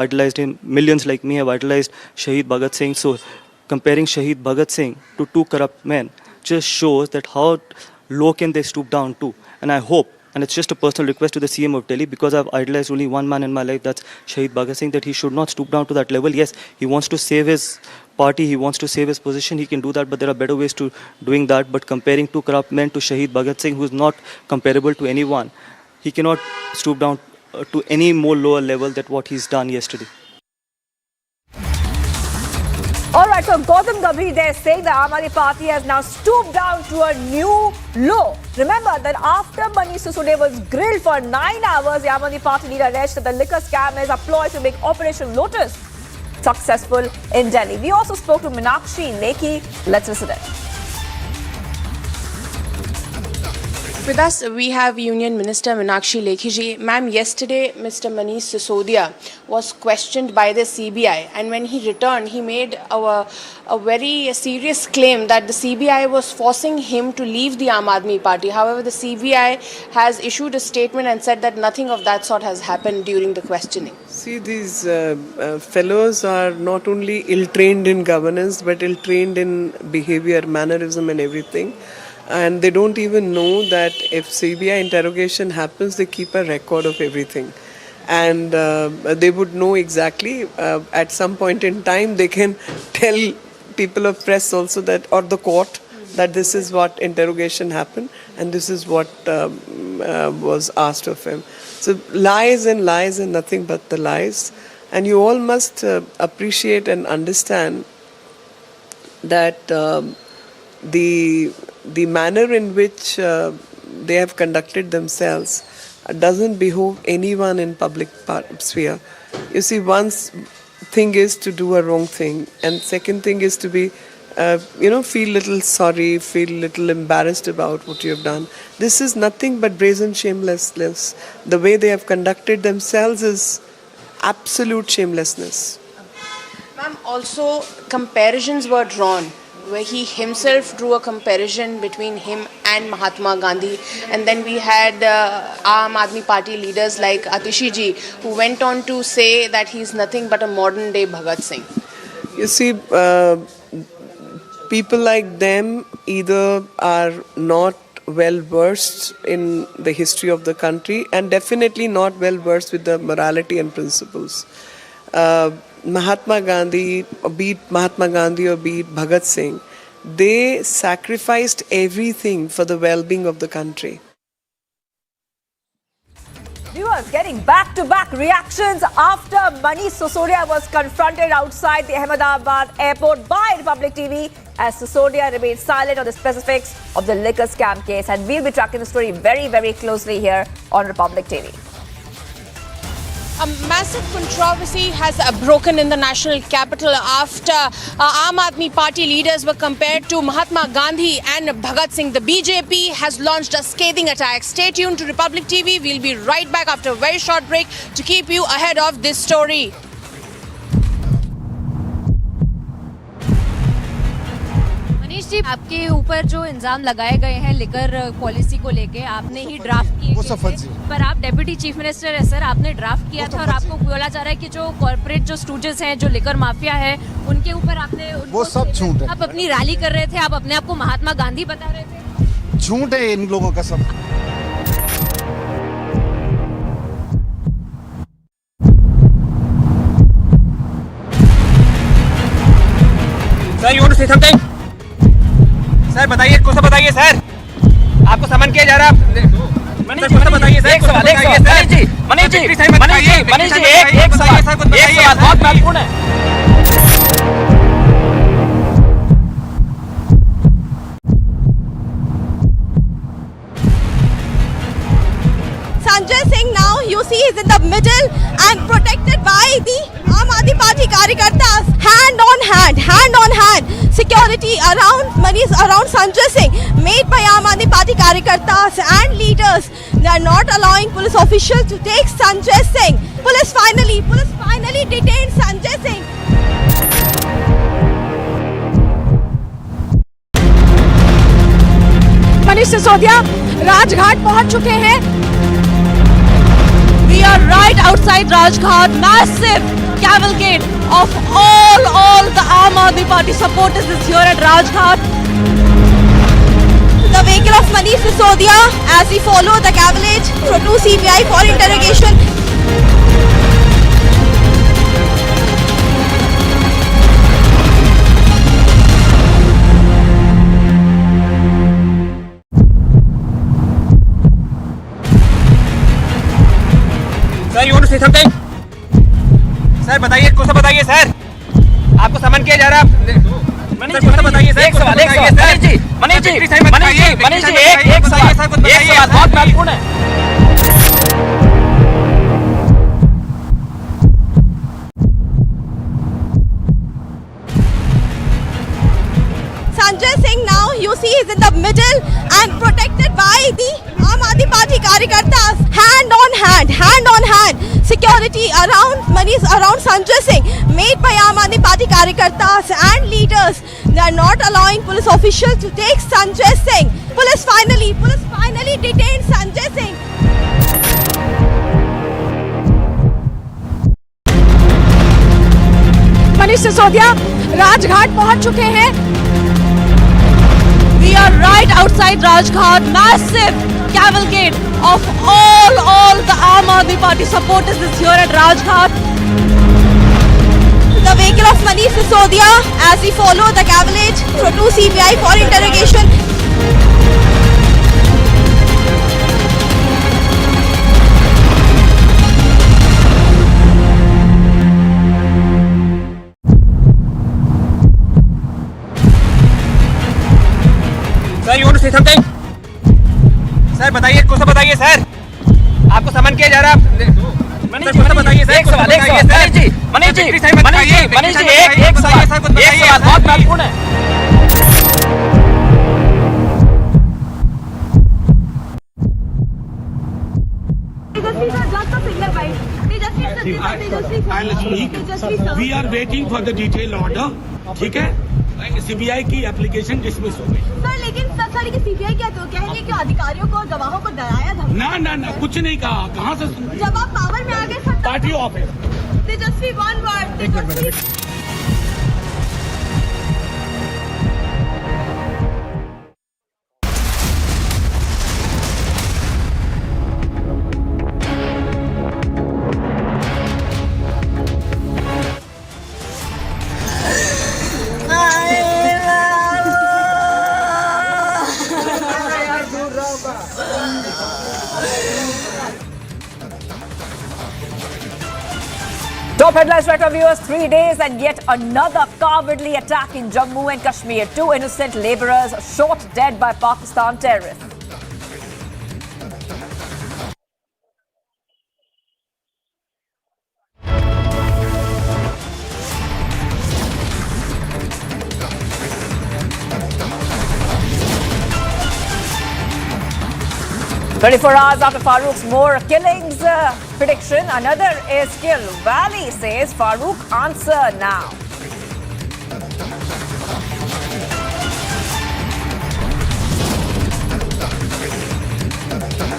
idolized him. Millions like me have idolized Shahid Bhagat Singh. So comparing Shahid Bhagat Singh to two corrupt men just shows that how low can they stoop down to. And I hope, and it's just a personal request to the CM of Delhi, because I've idolized only one man in my life, that's Shahid Bhagat Singh, that he should not stoop down to that level. Yes, he wants to save his party, he wants to save his position, he can do that, but there are better ways to doing that. But comparing two corrupt men to Shahid Bhagat Singh, who is not comparable to anyone, he cannot stoop down to any more lower level than what he's done yesterday. Alright, so Gautam Gambhir there saying the Aam Aadmi Party has now stooped down to a new low. Remember that after Manish Sisodia was grilled for 9 hours, the Aam Aadmi Party leader alleged that the liquor scam is a ploy to make Operation Lotus successful in Delhi. We also spoke to Meenakshi Lekhi. Let's listen it. With us, we have Union Minister Meenakshi Lekhi ji. Ma'am, yesterday Mr. Manish Sisodia was questioned by the CBI, and when he returned, he made a very serious claim that the CBI was forcing him to leave the Aam Aadmi Party. However, the CBI has issued a statement and said that nothing of that sort has happened during the questioning. See, these fellows are not only ill-trained in governance, but ill-trained in behavior, mannerism and everything. And they don't even know that if CBI interrogation happens, they keep a record of everything. And they would know exactly, at some point in time, they can tell people of press also that, or the court, that this is what interrogation happened and this is what was asked of him. So lies and nothing but the lies. And you all must appreciate and understand that the manner in which they have conducted themselves doesn't behove anyone in public sphere. You see, one thing is to do a wrong thing, and second thing is to be, feel little sorry, feel little embarrassed about what you have done. This is nothing but brazen shamelessness. The way they have conducted themselves is absolute shamelessness. Ma'am, also comparisons were drawn, where he himself drew a comparison between him and Mahatma Gandhi, and then we had Aam Aadmi Party leaders like Atishi ji, who went on to say that he's nothing but a modern day Bhagat Singh. You see, people like them either are not well versed in the history of the country and definitely not well versed with the morality and principles. Mahatma Gandhi, be it Bhagat Singh, they sacrificed everything for the well-being of the country. Viewers, getting back-to-back reactions after Manish Sisodia was confronted outside the Ahmedabad airport by Republic TV, as Sisodia remained silent on the specifics of the liquor scam case. And we'll be tracking the story very, very closely here on Republic TV. A massive controversy has broken in the national capital after Aam Aadmi Party leaders were compared to Mahatma Gandhi and Bhagat Singh. The BJP has launched a scathing attack. Stay tuned to Republic TV. We'll be right back after a very short break to keep you ahead of this story. Manish ji, आपके ऊपर जो इल्जाम लगाए गए हैं liquor policy को लेके, आपने ही ड्राफ्ट किए पर आप डेप्यूटी चीफ मिनिस्टर है सर, आपने ड्राफ्ट किया था और आपको बोला जा रहा है कि जो कॉर्पोरेट जो स्टूडेंट्स हैं, जो लिकर माफिया है, उनके ऊपर आपने वो सब झूठ है। आप अपनी रैली कर रहे थे, आप अपने आप को महात्मा गांधी बता रहे थे। झूठ है इन लोगों का सब। Sir, you want to say something? Sir बताइए, कुछ तो बताइए सर, आपको समन किया जा रहा है। मनीष जी, बताइए सर, एक सवाल मनीष जी, एक सवाल बहुत महत्वपूर्ण है। Sanjay Singh now, you see, is in the middle and protected by the Aam Aadmi Party Karyakartas. Hand on hand, security around Sanjay Singh, made by Aam Aadmi Party Karyakartas and leaders. They are not allowing police officials to take Sanjay Singh. Police finally detained Sanjay Singh. Manish Sisodia Rajghat पहुंच चुके हैं. We are right outside Rajghat. Massive cavalcade of all the Aam Aadmi Party supporters is here at Rajghat. The vehicle of Manish Sisodia as we follow the cavalcade to CBI for interrogation. Sir you want to say something sir बताइए कुछ तो बताइए sir आपको समन किया जा रहा है sir कुछ तो बताइए सर एक सवाल मनीष जी एक सवाल बहुत महत्वपूर्ण है Sanjay Singh now you see is in the middle and protected by the Aam Aadmi Party Karyakartas. Hand on hand, security around Sanjay Singh made by Aam Aadmi Party Karyakartas and leaders. They are not allowing police officials to take Sanjay Singh. Police finally detained Sanjay Singh. Manish Sisodia Rajghat पहुंच चुके हैं. We are right outside Rajghat. Massive cavalcade of all the Aam Aadmi Party supporters is here at Rajghat. The vehicle of Manish Sisodia as we follow the cavalcade to CBI for interrogation. Sir you want to say something sir बताइए कुछ तो बताइए sir आपको समन किया जा रहा है sir कुछ तो बताइए सर एक सवाल मनीष जी एक सवाल बहुत महत्वपूर्ण है We are waiting for the detailed order. ठीक है सीबीआई की एप्लीकेशन डिसमिस हो गई सर लेकिन सीबीआई क्या तो कहेंगे कि अधिकारियों को गवाहों को डराया था ना कुछ नहीं कहा कहाँ से जब आप पावर में आ गए सर पार्टी ऑफ है तेजस्वी one word Tejashwi Top headlines right now, viewers. 3 days and yet another cowardly attack in Jammu and Kashmir. 2 innocent labourers shot dead by Pakistan terrorists. "24 hours after Farooq's more killings prediction, another is killed. Valley says Farooq answer now."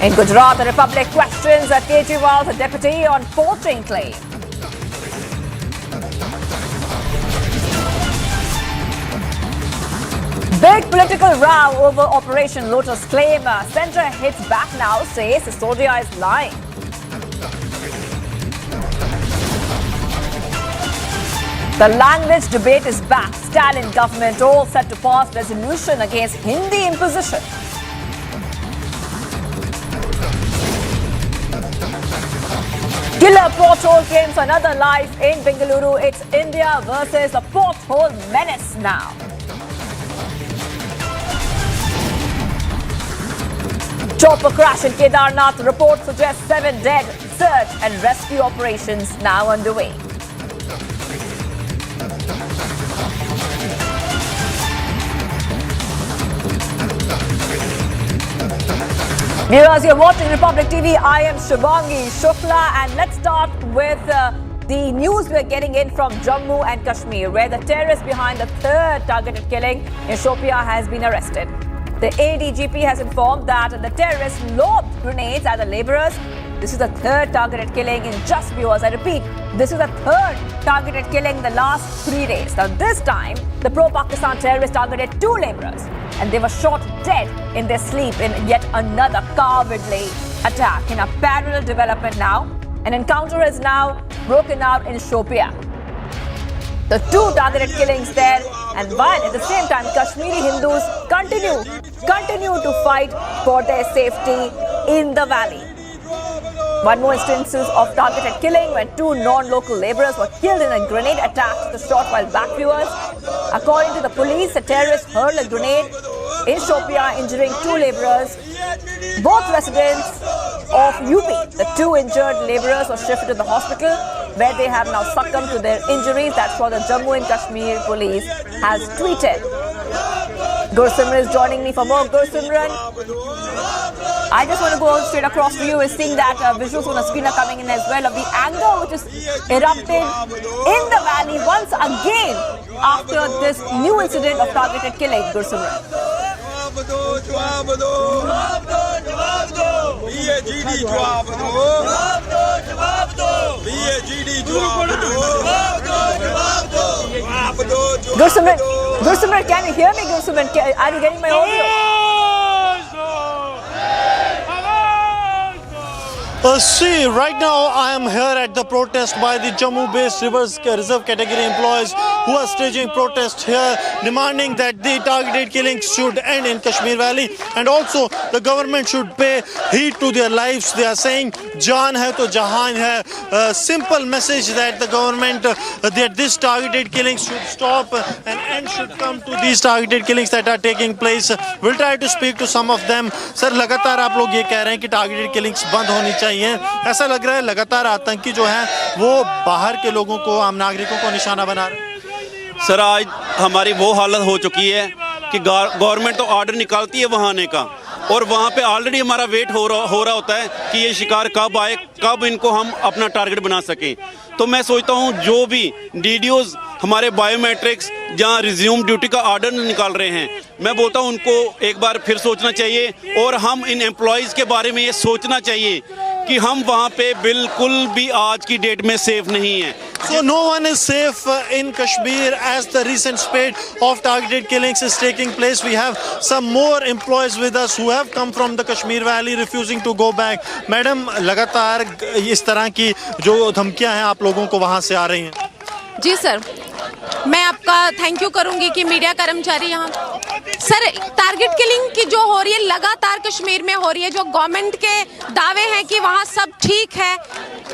In Gujarat, the Republic questions Kejriwal's deputy on poaching claim. Big political row over Operation Lotus claim. Centre hits back now, says Sisodia is lying. The language debate is back. Stalin government all set to pass resolution against Hindi imposition. Killer pothole claims another life in Bengaluru. It's India versus the pothole menace now. Chopper crash in Kedarnath. Report suggests 7 dead. Search and rescue operations now underway. Viewers, you're watching Republic TV. I am Shubhangi Shukla, and let's start with the news we're getting in from Jammu and Kashmir, where the terrorist behind the third targeted killing in Shopia has been arrested. The ADGP has informed that the terrorists lobbed grenades at the labourers. This is the third targeted killing in just, viewers, I repeat, this is the third targeted killing in the last 3 days. Now this time, the pro-Pakistan terrorists targeted 2 laborers and they were shot dead in their sleep in yet another cowardly attack. In a parallel development now, an encounter has now broken out in Shopia. The 2 targeted killings there, and while at the same time Kashmiri Hindus continue to fight for their safety in the valley. One more instance of targeted killing when 2 non-local laborers were killed in a grenade attack to the shot while back viewers. According to the police, the terrorists hurled a grenade in Shopia, injuring 2 laborers, both residents of UP. The 2 injured laborers were shifted to the hospital, where they have now succumbed to their injuries. That's what the Jammu and Kashmir police has tweeted. Gursimran is joining me for more. Gursimran, I just want to go straight across to you. We're seeing that visuals on the screen are coming in as well of the anger which is erupted in the valley once again after this new incident of targeted killing. Gursimran. Gursimran, can you hear me, Gursimran? Are you getting my audio? See, right now I am here at the protest by the Jammu-based reserve category employees who are staging protest here, demanding that the targeted killings should end in Kashmir Valley, and also the government should pay heed to their lives. They are saying, "Jaan hai to jahan hai." A simple message that the government, that this targeted killings should stop and end should come to these targeted killings that are taking place. We'll try to speak to some of them. Sir, लगातार आप लोग ये कह रहे हैं कि targeted killings बंद होनी चाहिए। ऐसा लग रहा है लगातार आतंकी जो हैं वो बाहर के लोगों को, आम नागरिकों को निशाना बना रहे हैं। सर, आज हमारी वो हालत हो चुकी है कि गवर्नमेंट तो ऑर्डर निकालती है वहाँ आने का, और वहाँ पे ऑलरेडी हमारा वेट हो रहा होता है कि ये शिकार कब आए, कब इनको हम अपना टारगेट बना सकें। तो मैं सोचता हूँ जो भी डीडीओज हमारे बायोमेट्रिक्स जहाँ रिज्यूम ड्यूटी का ऑर्डर निकाल रहे हैं, मैं बोलता हूँ उनको एक बार फिर सोचना चाहिए, और हम इन एम्प्लॉयज़ के बारे में ये सोचना चाहिए कि हम वहाँ पे बिल्कुल भी आज की डेट में सेफ नहीं है। So no one is safe in Kashmir as the recent spate of targeted killings is taking place. We have some more employees with us who have come from the Kashmir Valley refusing to go back. Madam, लगातार इस तरह की जो धमकियां हैं आप लोगों को वहाँ से आ रही हैं। जी सर, मैं आपका थैंक यू करूंगी कि मीडिया कर्मचारी यहाँ। सर, टारगेट किलिंग की जो हो रही है लगातार कश्मीर में हो रही है, जो गवर्नमेंट के दावे हैं कि वहाँ सब ठीक है।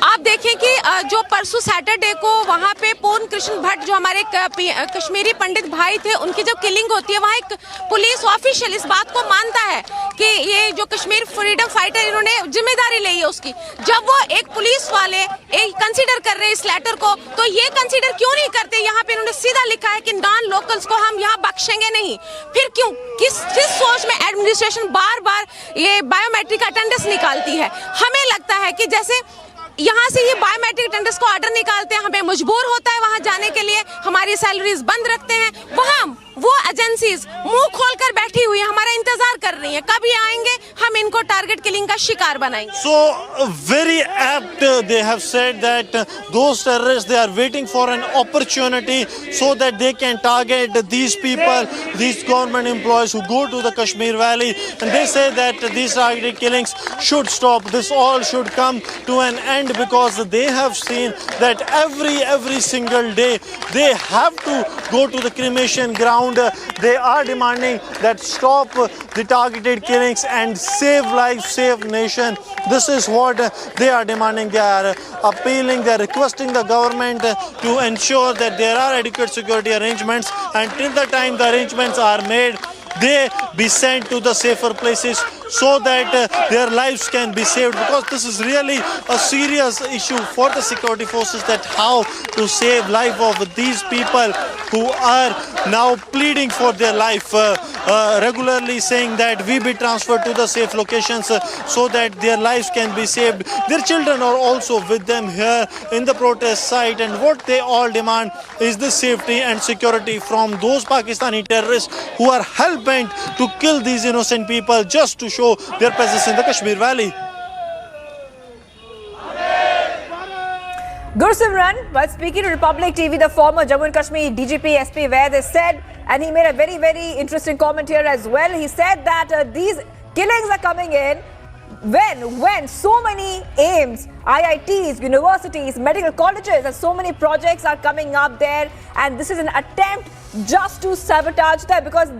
आप देखें कि जो परसों सैटरडे को वहाँ पे पूर्ण कृष्ण भट्ट जो हमारे कश्मीरी पंडित भाई थे, उनकी जब किलिंग होती है, वहाँ एक पुलिस ऑफिशियल इस बात को मानता है कि ये जो कश्मीर फ्रीडम फाइटर इन्होंने जिम्मेदारी ली है उसकी। जब वो एक पुलिस वाले कंसीडर कर रहे हैं इस लेटर को, तो ये कंसीडर क्यों नहीं करते? यहाँ पे इन्होंने सीधा लिखा है कि नॉन लोकल्स को हम यहाँ बख्शेंगे नहीं। फिर क्यों, किस सोच में एडमिनिस्ट्रेशन बार बार ये बायोमेट्रिक अटेंडेंस निकालती है? हमें लगता है कि जैसे यहाँ से ये बायोमेट्रिक अटेंडेंस को ऑर्डर निकालते हैं, हमें मजबूर होता है वहाँ जाने के लिए, हमारी सैलरीज बंद रखते हैं, वहाँ वो एजेंसीज मुंह खोलकर बैठी हुई है, हमारा इंतजार कर रही हैं, कभी आएंगे हम इनको टारगेट किलिंग का शिकार बनाएंगे। So very apt they have said that those terrorists, they are waiting for an opportunity so that they can target these people, these government employees who go to the Kashmir Valley, and they say that these targeted killings should stop. This all should come to an end because they have seen that every single day they have to go to the cremation ground. They are demanding that stop the targeted killings and save lives, save nation. This is what they are demanding. They are appealing, they are requesting the government to ensure that there are adequate security arrangements, and till the time the arrangements are made, they be sent to the safer places so that their lives can be saved, because this is really a serious issue for the security forces, that how to save life of these people who are now pleading for their life, regularly saying that we be transferred to the safe locations so that their lives can be saved. Their children are also with them here in the protest site, and what they all demand is the safety and security from those Pakistani terrorists who are hell-bent to kill these innocent people just to show their presence in the Kashmir Valley. Gursimran, while speaking to Republic TV, the former Jammu and Kashmir DGP SP, where they said, and he made a very, very interesting comment here as well. He said that these killings are coming in when so many aims, IITs, universities, medical colleges, and so many projects are coming up there, and this is an attempt just to sabotage them, because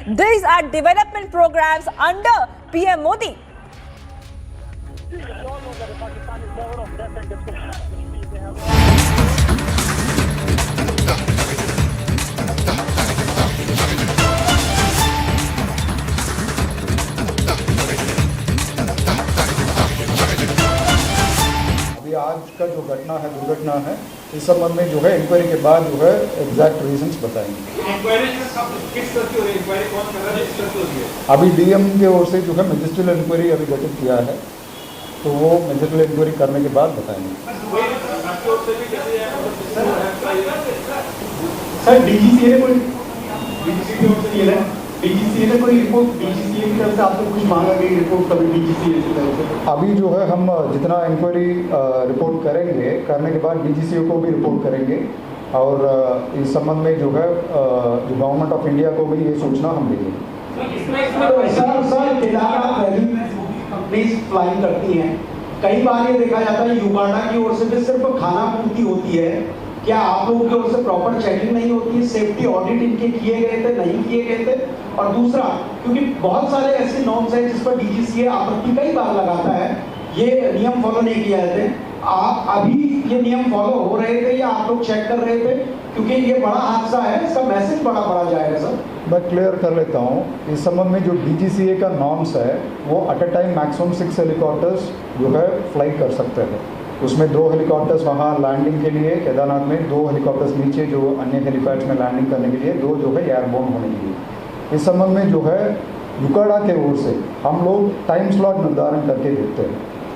these are development programs under PM Modi. आज का जो घटना है, दुर्घटना है, इस संबंध में जो है इंक्वायरी के बाद जो है एग्जैक्ट रीजंस बताएंगे। अभी डीएम के ओर से जो है मैजिस्ट्रियल इंक्वायरी अभी गठित किया है, तो वो मैजिस्ट्रियल इंक्वायरी करने के बाद बताएंगे। सर डीजीसीए ने कोई रिपोर्ट डीजीसीए की तरफ से आपको कुछ मांगा गई रिपोर्ट कभी डीजीसीए की तरफ से? अभी जो है हम जितना इंक्वायरी रिपोर्ट करेंगे, करने के बाद डीजीसीए को भी रिपोर्ट करेंगे, और इस संबंध में जो है जो गवर्नमेंट ऑफ इंडिया को भी ये सूचना हम देंगे। सर केदारनाथ वैली में कंपनीज फ्लाइंग करती हैं, कई बार ये देखा जाता है युगांडा की ओर से भी सिर्फ खाना पूर्ति होती है, क्या आप लोगों की ओर से प्रॉपर चेकिंग नहीं होती है? सेफ्टी ऑडिट इनके किए गए थे, नहीं किए गए थे? और दूसरा, क्योंकि बहुत सारे ऐसे नॉर्म्स हैं जिस पर डीजीसीए आपत्ति कई बार लगाता है, ये नियम फॉलो नहीं किए जाते, आप अभी ये नियम फॉलो हो रहे थे या आप लोग चेक कर रहे थे? क्योंकि ये बड़ा हादसा है, इसका मैसेज बड़ा जाएगा सर। मैं क्लियर कर लेता हूँ, इस संबंध में जो डीजीसीए का नॉर्म्स है वो at a time maximum 6 helicopters जो है फ्लाई कर सकते हैं। उसमें 2 हेलीकॉप्टर्स वहाँ लैंडिंग के लिए केदारनाथ में, 2 हेलीकॉप्टर्स नीचे जो अन्य हेलीपैड्स में लैंडिंग करने के लिए, 2 जो है एयरबोर्न होने के लिए। इस संबंध में जो है युकाड़ा के ओर से हम लोग टाइम स्लॉट निर्धारण करके देते हैं।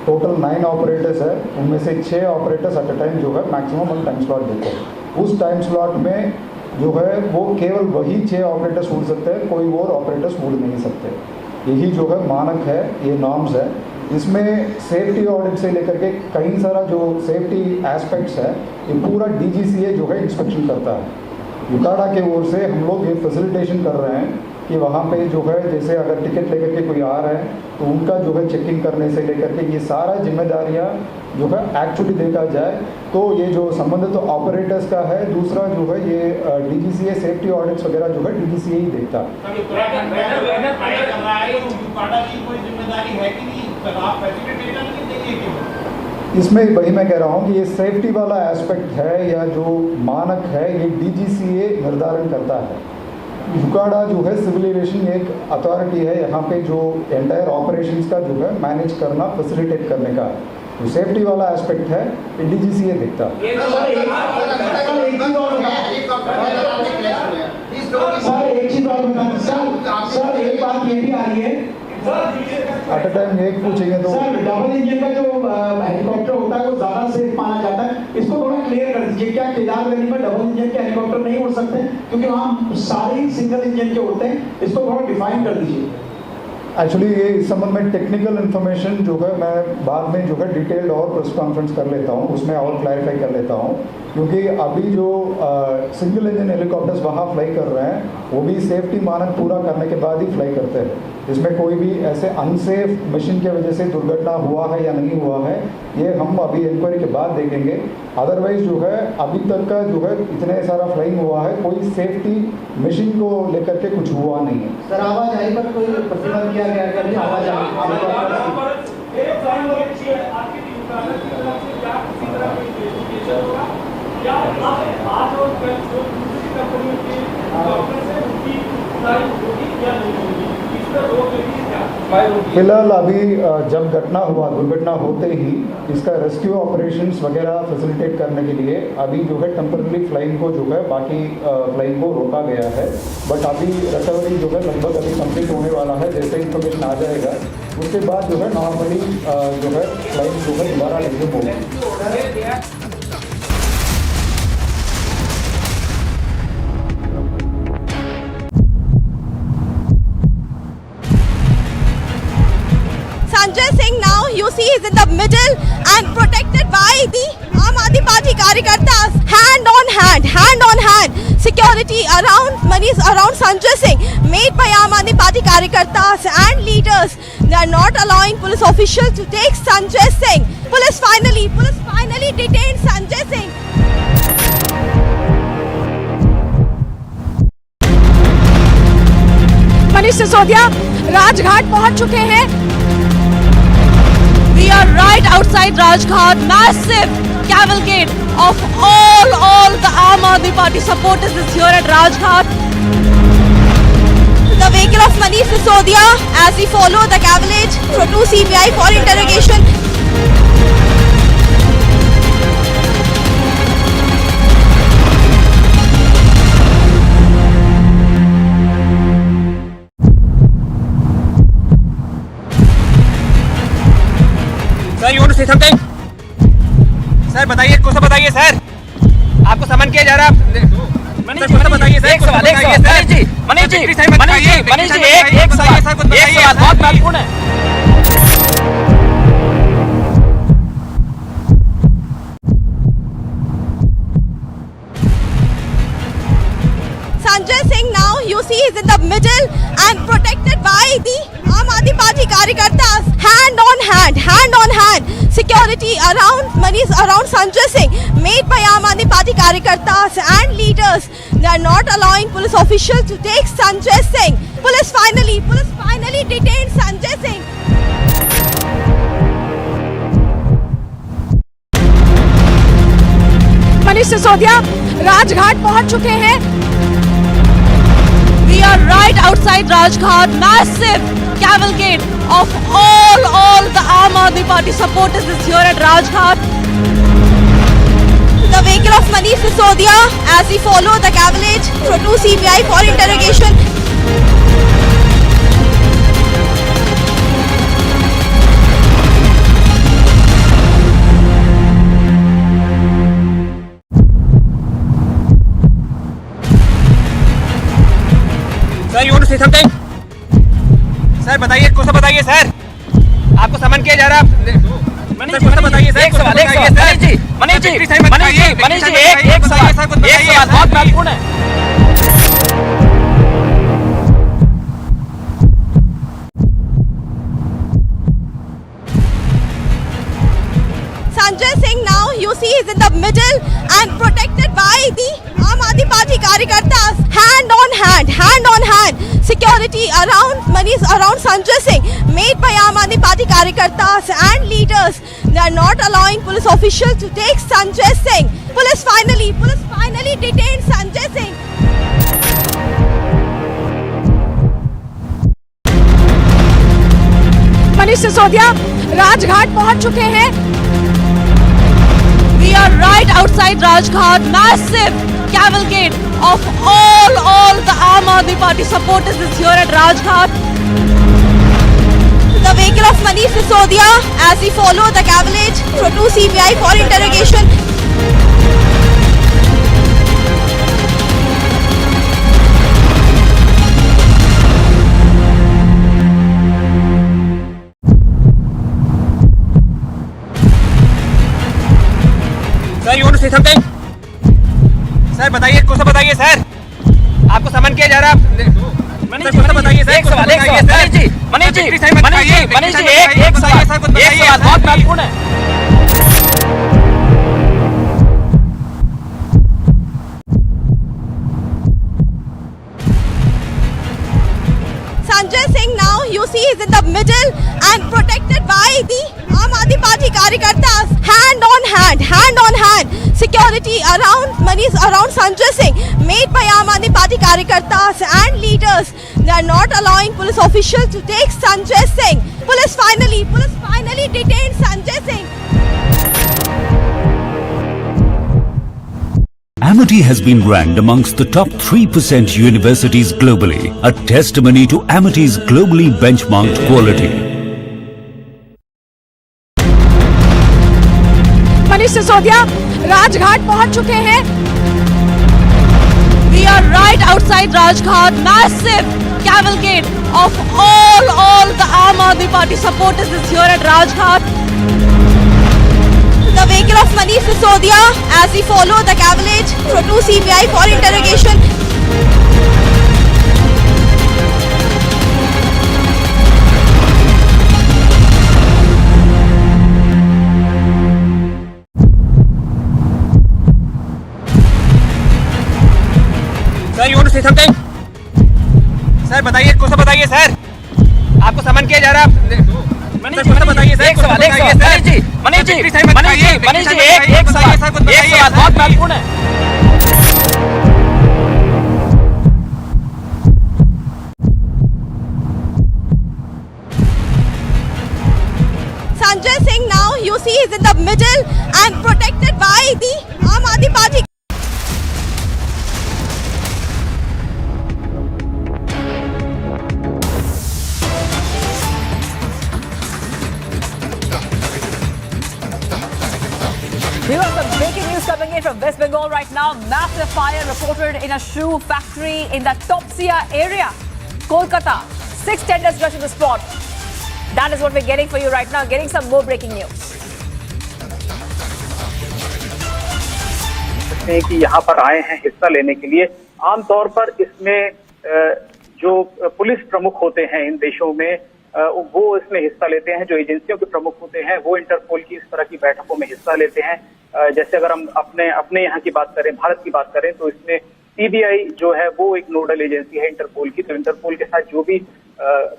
टोटल 9 ऑपरेटर्स है, उनमें से 6 ऑपरेटर्स एट अ टाइम जो है मैक्सिमम हम टाइम स्लॉट देते हैं। उस टाइम स्लॉट में जो है वो केवल वही 6 ऑपरेटर्स उड़ सकते हैं, कोई और ऑपरेटर्स उड़ नहीं सकते। यही जो है मानक है, ये नॉर्म्स है। इसमें सेफ्टी ऑडिट से लेकर के कई सारा जो सेफ्टी एस्पेक्ट्स है, ये पूरा डीजीसीए जो है इंस्पेक्शन करता है। युकाड़ा के ओर से हम लोग ये फैसिलिटेशन कर रहे हैं कि वहाँ पे जो है जैसे अगर टिकट लेकर के कोई आ रहा है तो उनका जो है चेकिंग करने से लेकर के ये सारा जिम्मेदारियाँ जो है एक्चुअली देखा जाए, तो ये जो संबंधित तो ऑपरेटर्स का है, दूसरा जो है ये डीजीसीए सेफ्टी ऑडिट्स वगैरह जो है डीजीसीए ही देखता है। इसमें वही मैं कह रहा हूँ कि ये सेफ्टी वाला एस्पेक्ट है या जो मानक है, ये डीजीसीए निर्धारण करता है। युकाड़ा जो है सिविल एविएशन एक अथॉरिटी है यहाँ पे, जो एंटायर ऑपरेशंस का जो है मैनेज करना, फैसिलिटेट करने का है। जो सेफ्टी वाला एस्पेक्ट है ये डीजीसीए देखता है। सर एक बात ये भी आ रही है एट अ टाइम एक पूछेंगे तो सर, डबल इंजन का जो हेलीकॉप्टर होता है वो ज्यादा सेफ माना जाता है, इसको थोड़ा क्लियर कर दीजिए। क्या केदार वैली में डबल इंजन के हेलीकॉप्टर नहीं उड़ सकते? क्योंकि वहाँ सारे ही सिंगल इंजन के उड़ते हैं, इसको थोड़ा डिफाइन कर दीजिए। एक्चुअली ये इस संबंध में टेक्निकल इन्फॉर्मेशन जो है मैं बाद में जो है डिटेल्ड और प्रेस कॉन्फ्रेंस कर लेता हूँ, उसमें और क्लैरिफाई कर लेता हूँ, क्योंकि अभी जो सिंगल इंजन हेलीकॉप्टर्स वहाँ फ्लाई कर रहे हैं वो भी सेफ्टी मानक पूरा करने के बाद ही फ्लाई करते हैं। इसमें कोई भी ऐसे अनसेफ मशीन की वजह से दुर्घटना हुआ है या नहीं हुआ है, ये हम अभी इंक्वायरी के बाद देखेंगे। अदरवाइज जो है अभी तक का जो है इतने सारा फ्लाइंग हुआ है, कोई सेफ्टी मशीन को लेकर के कुछ हुआ नहीं है। सर आवाज आई पर कोई प्रतिबंध किया गया है? आवाज फिलहाल अभी जब घटना हुआ, दुर्घटना होते ही इसका रेस्क्यू ऑपरेशंस वगैरह फैसिलिटेट करने के लिए अभी जो है टेम्पररी फ्लाइंग को जो है बाकी फ्लाइंग को रोका गया है। बट अभी रिकवरी जो है लगभग अभी कंप्लीट होने वाला है। जैसे इन्फॉर्मेशन आ जाएगा उसके बाद जो है नॉर्मली जो है फ्लाइंग जो है दोबारा रिज्यूम होगी। Sanjay Singh now you see is in the middle and protected by the Aam Aadmi Party security around Sanjay Singh made by Aam Aadmi Party karyakartas and leaders. They are not allowing police officials to take Sanjay Singh. Police finally detained Sanjay Singh. Manish Sisodia Rajghat पहुंच चुके हैं. We are right outside Rajghat. Massive cavalcade of all the Aam Aadmi Party supporters is here at Rajghat. The vehicle of Manish Sisodia as we follow the cavalcade to CBI for interrogation. Sir you want to say something? Sir बताइए, कुछ तो बताइए sir. आपको समन किया जा रहा है. मनीष जी बताइए सर. एक सवाल मनीष जी एक सवाल बहुत महत्वपूर्ण है. Sanjay Singh now you see is in the middle and protected by the Aam Aadmi Party karyakartas. Hand on hand security around Sanjay Singh made by Aam Aadmi Party karyakartas and leaders. They are not allowing police officials to take Sanjay Singh. Police finally detained Sanjay Singh. Manish Sisodia Rajghat पहुंच चुके हैं. We are right outside Rajghat. Massive cavalcade of all the Aam Aadmi Party supporters is here at Rajghat. The vehicle of Manish Sisodia as we follow the cavalcade to CBI for interrogation. Sir you want to say something? Sir बताइए, कुछ तो बताइए sir. आपको समन किया जा रहा है. मनीष जी बताइए सर. एक सवाल मनीष जी एक सवाल बहुत महत्वपूर्ण है. Sanjay Singh now you see is in the middle and protected by the Aam Aadmi Party karyakartas. Hand on hand security around Sanjay Singh made by Aam Aadmi Party karyakartas and leaders. They are not allowing police officials to take Sanjay Singh. Police finally detained Sanjay Singh. Manish Sisodia Rajghat पहुंच चुके हैं. We are right outside Rajghat. Massive cavalcade of all the Aam Aadmi Party supporters is here at Rajghat. The vehicle of Manish Sisodia as we follow the cavalcade to CBI for interrogation. Sir you want to say something? Sir बताइए, कुछ तो बताइए sir. आपको समन किया जा रहा है. मनीष जी बताइए सर. एक सवाल मनीष जी एक सवाल बहुत महत्वपूर्ण है. Sanjay Singh now you see is in the middle and protected by the Aam Aadmi Party karyakartas. Hand on hand security around Sanjay Singh made by Aam Aadmi Party karyakartas and leaders. They are not allowing police officials to take Sanjay Singh. Police finally detained Sanjay Singh. Amity has been ranked amongst the top 3% universities globally, a testimony to Amity's globally benchmarked quality. Manish Sisodia Rajghat पहुंच चुके हैं. We are right outside Rajghat. Massive cavalcade of all the Aam Aadmi Party supporters is here at Rajghat. The vehicle of Manish Sisodia as we follow the cavalcade to CBI for interrogation. say something? Sir बताइए, कुछ बताइए sir, आपको समन किया जा रहा है। मनीष जी बताइए sir, एक सवाल मनीष जी एक सवाल बहुत महत्वपूर्ण है। Sanjay Singh now, you see, is in the middle and protected by the Aam Aadmi Party. We have some breaking news coming in from West Bengal right now. Massive fire reported in a shoe factory in the Topsia area, Kolkata. 6 tenders rushed to the spot. That is what we're getting for you right now. Getting some more breaking news. कि यहाँ पर आए हैं हिस्सा लेने के लिए। आमतौर पर इसमें जो पुलिस प्रमुख होते हैं इन देशों में वो इसमें हिस्सा लेते हैं। जो एजेंसियों के प्रमुख होते हैं वो इंटरपोल की इस तरह की बैठकों में हिस्सा लेते हैं। जैसे अगर हम अपने यहाँ की बात करें, भारत की बात करें, तो इसमें सीबीआई जो है वो एक नोडल एजेंसी है इंटरपोल की। तो इंटरपोल के साथ जो भी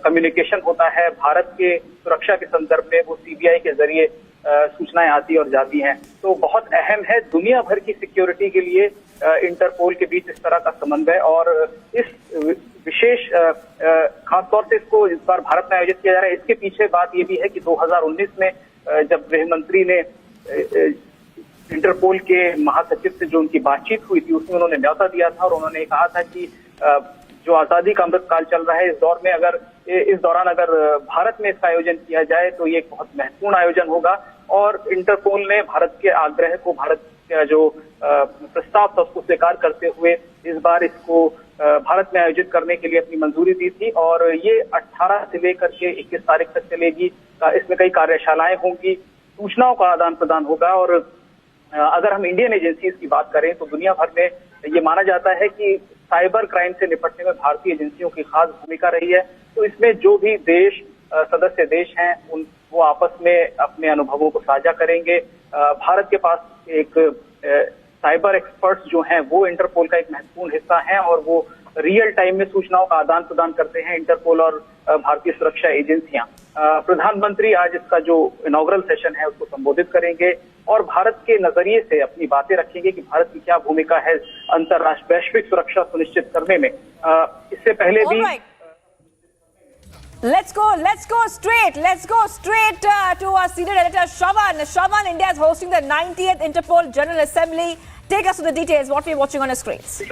कम्युनिकेशन होता है भारत के सुरक्षा के संदर्भ में वो सीबीआई के जरिए सूचनाएं आती और जाती हैं। तो बहुत अहम है दुनिया भर की सिक्योरिटी के लिए इंटरपोल के बीच इस तरह का समन्वय। और इस विशेष खासतौर से इसको इस बार भारत में आयोजित किया जा रहा है। इसके पीछे बात ये भी है कि 2019 में जब गृह मंत्री ने इंटरपोल के महासचिव से जो उनकी बातचीत हुई थी उसमें उन्होंने न्यौता दिया था और उन्होंने कहा था कि जो आजादी का अमृत काल चल रहा है इस दौरान अगर भारत में इसका आयोजन किया जाए तो ये एक बहुत महत्वपूर्ण आयोजन होगा। और इंटरपोल ने भारत के आग्रह को, भारत का जो प्रस्ताव था उसको स्वीकार करते हुए इस बार इसको भारत में आयोजित करने के लिए अपनी मंजूरी दी थी। और ये 18 से लेकर के 21 तारीख तक चलेगी। इसमें कई कार्यशालाएं होंगी, सूचनाओं का आदान प्रदान होगा। और अगर हम इंडियन एजेंसीज की बात करें तो दुनिया भर में ये माना जाता है कि साइबर क्राइम से निपटने में भारतीय एजेंसियों की खास भूमिका रही है। तो इसमें जो भी देश सदस्य देश हैं वो आपस में अपने अनुभवों को साझा करेंगे। भारत के पास एक साइबर एक्सपर्ट्स जो हैं वो इंटरपोल का एक महत्वपूर्ण हिस्सा हैं और वो रियल टाइम में सूचनाओं का आदान प्रदान करते हैं, इंटरपोल और भारतीय सुरक्षा एजेंसियां। प्रधानमंत्री आज इसका जो इनॉग्रल सेशन है उसको संबोधित करेंगे और भारत के नजरिए से अपनी बातें रखेंगे कि भारत की क्या भूमिका है अंतर्राष्ट्रीय वैश्विक सुरक्षा सुनिश्चित करने में। इससे पहले भी Let's go straight to our senior editor Shravan. Shravan, India is hosting the 90th Interpol General Assembly. Take us to the details. What we're watching on our screens.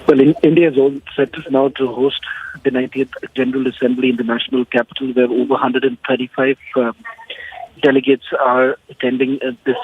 Well, India is all set now to host the 90th General Assembly in the national capital, where over 135 delegates are attending this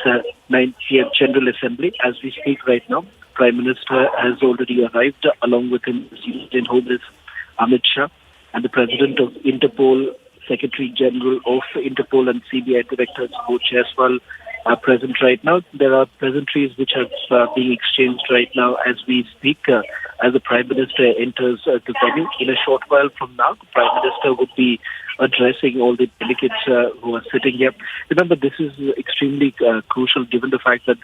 90th General Assembly. As we speak right now, Prime Minister has already arrived, along with him Indian Home Minister Amit Shah and the President of Interpol, Secretary General of Interpol and CBI Director Subodh Jaiswal are present right now. There are pleasantries which are being exchanged right now as we speak, as the Prime Minister enters the venue. In a short while from now, the Prime Minister would be addressing all the delegates who are sitting here. Remember, this is extremely crucial given the fact that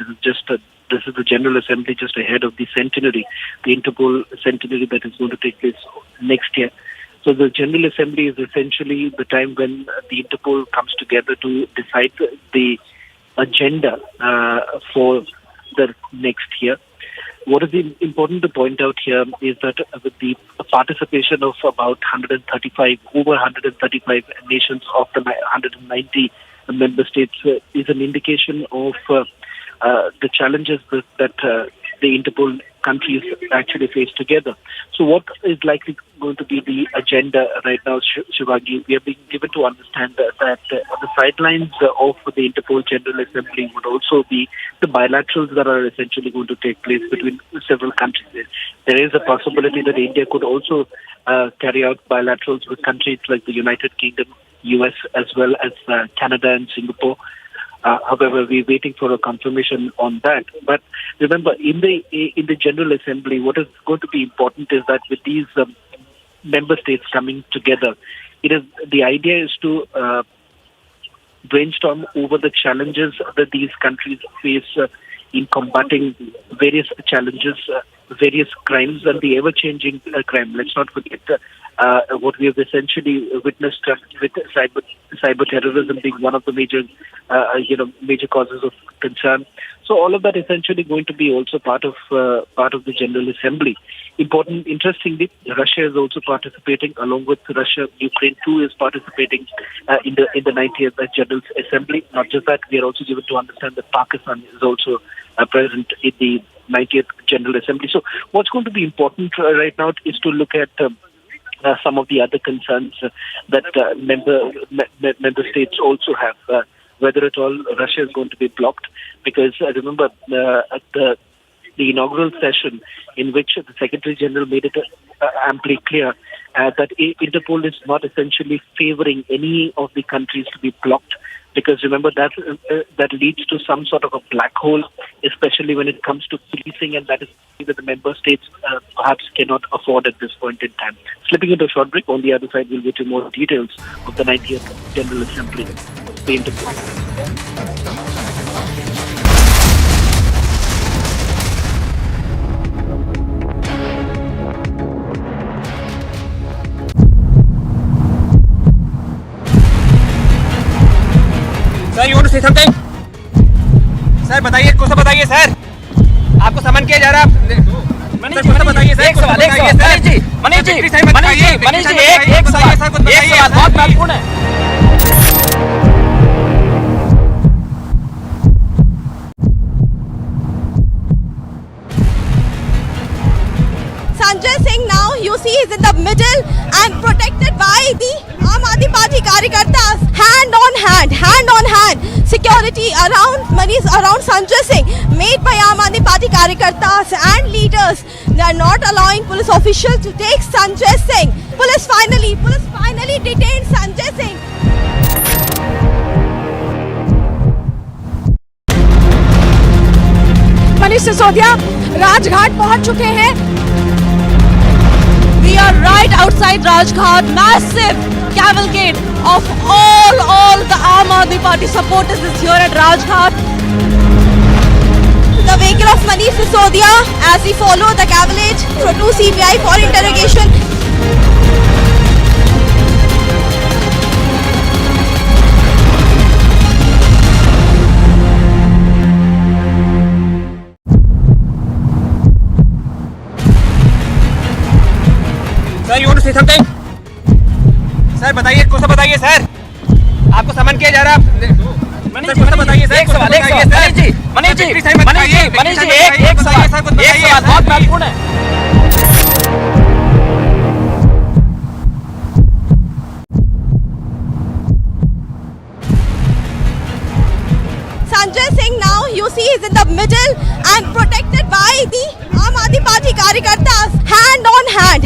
this is the General Assembly just ahead of the centenary, the Interpol centenary that is going to take place next year. So the General Assembly is essentially the time when the Interpol comes together to decide the agenda for the next year. What is important to point out here is that with the participation of about over 135 nations of the 190 member states is an indication of the challenges that the Interpol countries actually face together. So what is likely going to be the agenda right now, Shivagi? We are being given to understand that on the sidelines of the Interpol General Assembly would also be the bilaterals that are essentially going to take place between several countries. There is a possibility that India could also carry out bilaterals with countries like the United Kingdom, US, as well as Canada and Singapore. However, we're waiting for a confirmation on that. But remember, in the General Assembly, what is going to be important is that with these member states coming together, the idea is to brainstorm over the challenges that these countries face in combating various challenges, various crimes, and the ever-changing crime. Let's not forget what we have essentially witnessed with cyber terrorism being one of the major causes of concern. So all of that essentially going to be also part of the General Assembly. Interestingly, Russia is also participating. Along with Russia, Ukraine too is participating in the 90th General Assembly. Not just that, we are also given to understand that Pakistan is also present in the 90th General Assembly. So what's going to be important right now is to look at some of the other concerns that member states also have. Whether at all Russia is going to be blocked, because remember at the inaugural session in which the Secretary General made it amply clear that Interpol is not essentially favoring any of the countries to be blocked, because remember that leads to some sort of a black hole, especially when it comes to policing, and that is that the member states perhaps cannot afford at this point in time. Slipping into a short break, on the other side we'll get you more details of the 90th General Assembly, the Interpol. Sir, you want to say something? Sir बताइए, कुछ तो बताइए sir. आपको समन किया जा रहा है। मनीष जी, बताइए सर। एक सवाल सर। मनीष जी, एक सवाल बहुत महत्वपूर्ण है। Sanjay Singh now you see is in the middle and protected by the Aam Aadmi Party karyakartas, hand on hand, security around Sanjay Singh made by Aam Aadmi Party karyakartas and leaders. They are not allowing police officials to take Sanjay Singh. Police finally detained Sanjay Singh. Manish Sisodia Rajghat पहुंच चुके हैं। We are right outside Rajghat. Massive cavalcade of all the Aam Aadmi Party supporters is here at Rajghat. The vehicle of Manish Sisodia as he followed the cavalcade to CBI for interrogation. Sir, you want to say something? Sir बताइए, कुछ तो बताइए sir. आपको समन किया जा रहा है। मनीष जी, बताइए सर। एक सवाल मनीष जी, एक सवाल बहुत महत्वपूर्ण है। Sanjay Singh now you see is in the middle and protected by the Aam Aadmi Party karyakartas, hand on hand,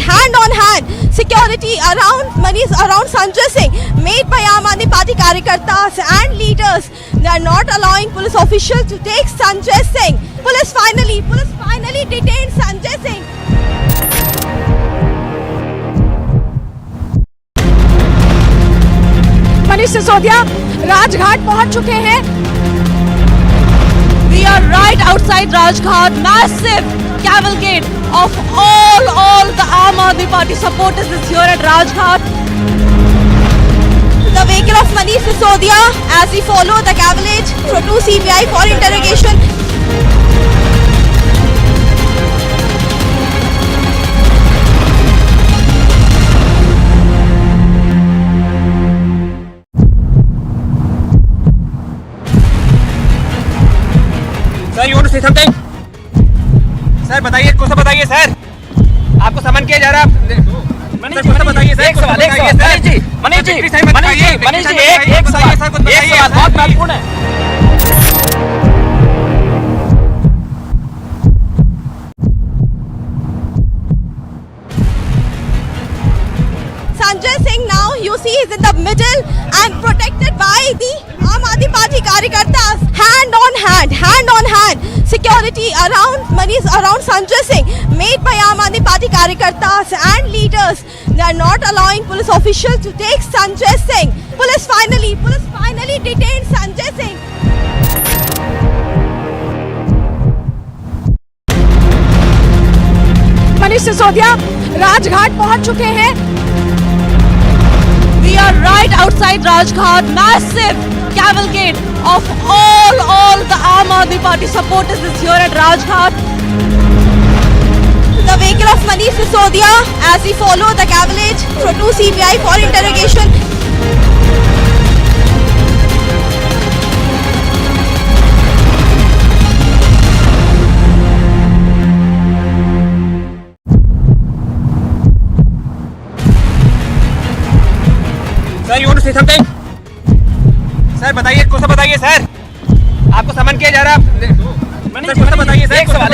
security around Sanjay Singh made by Aam Aadmi Party karyakartas and leaders. They are not allowing police officials to take Sanjay Singh. Police finally detained Sanjay Singh. Manish Sisodia Rajghat पहुंच चुके हैं। We are right outside Rajghat. Massive cavalcade of all the Aam Aadmi Party supporters is here at Rajghat. The vehicle of Manish Sisodia as he followed the cavalcade to CBI for interrogation. Sir, you want to say something? Sir बताइए, कुछ तो बताइए sir. आपको समन किया जा रहा है। मनीष जी, बताइए सर। एक सवाल मनीष जी, एक सवाल बहुत महत्वपूर्ण है। Sanjay Singh now you see is in the middle and protected by the Aam Aadmi Party karyakartas, hand on hand, security around Sanjay Singh made by Aam Aadmi Party karyakartas and leaders. They are not allowing police officials to take Sanjay Singh. Police finally detained Sanjay Singh. Manish Sisodia Rajghat पहुंच चुके हैं. We are right outside Rajghat. Massive cavalcade of all the Aam Aadmi Party supporters is here at Rajghat. The vehicle of Manish Sisodia as he follow the cavalcade to CBI for interrogation. Sir, you want to say something? Sir बताइए, कुछ तो बताइए sir. आपको समन किया जा रहा है. मनीष जी, बताइए सर. एक सवाल.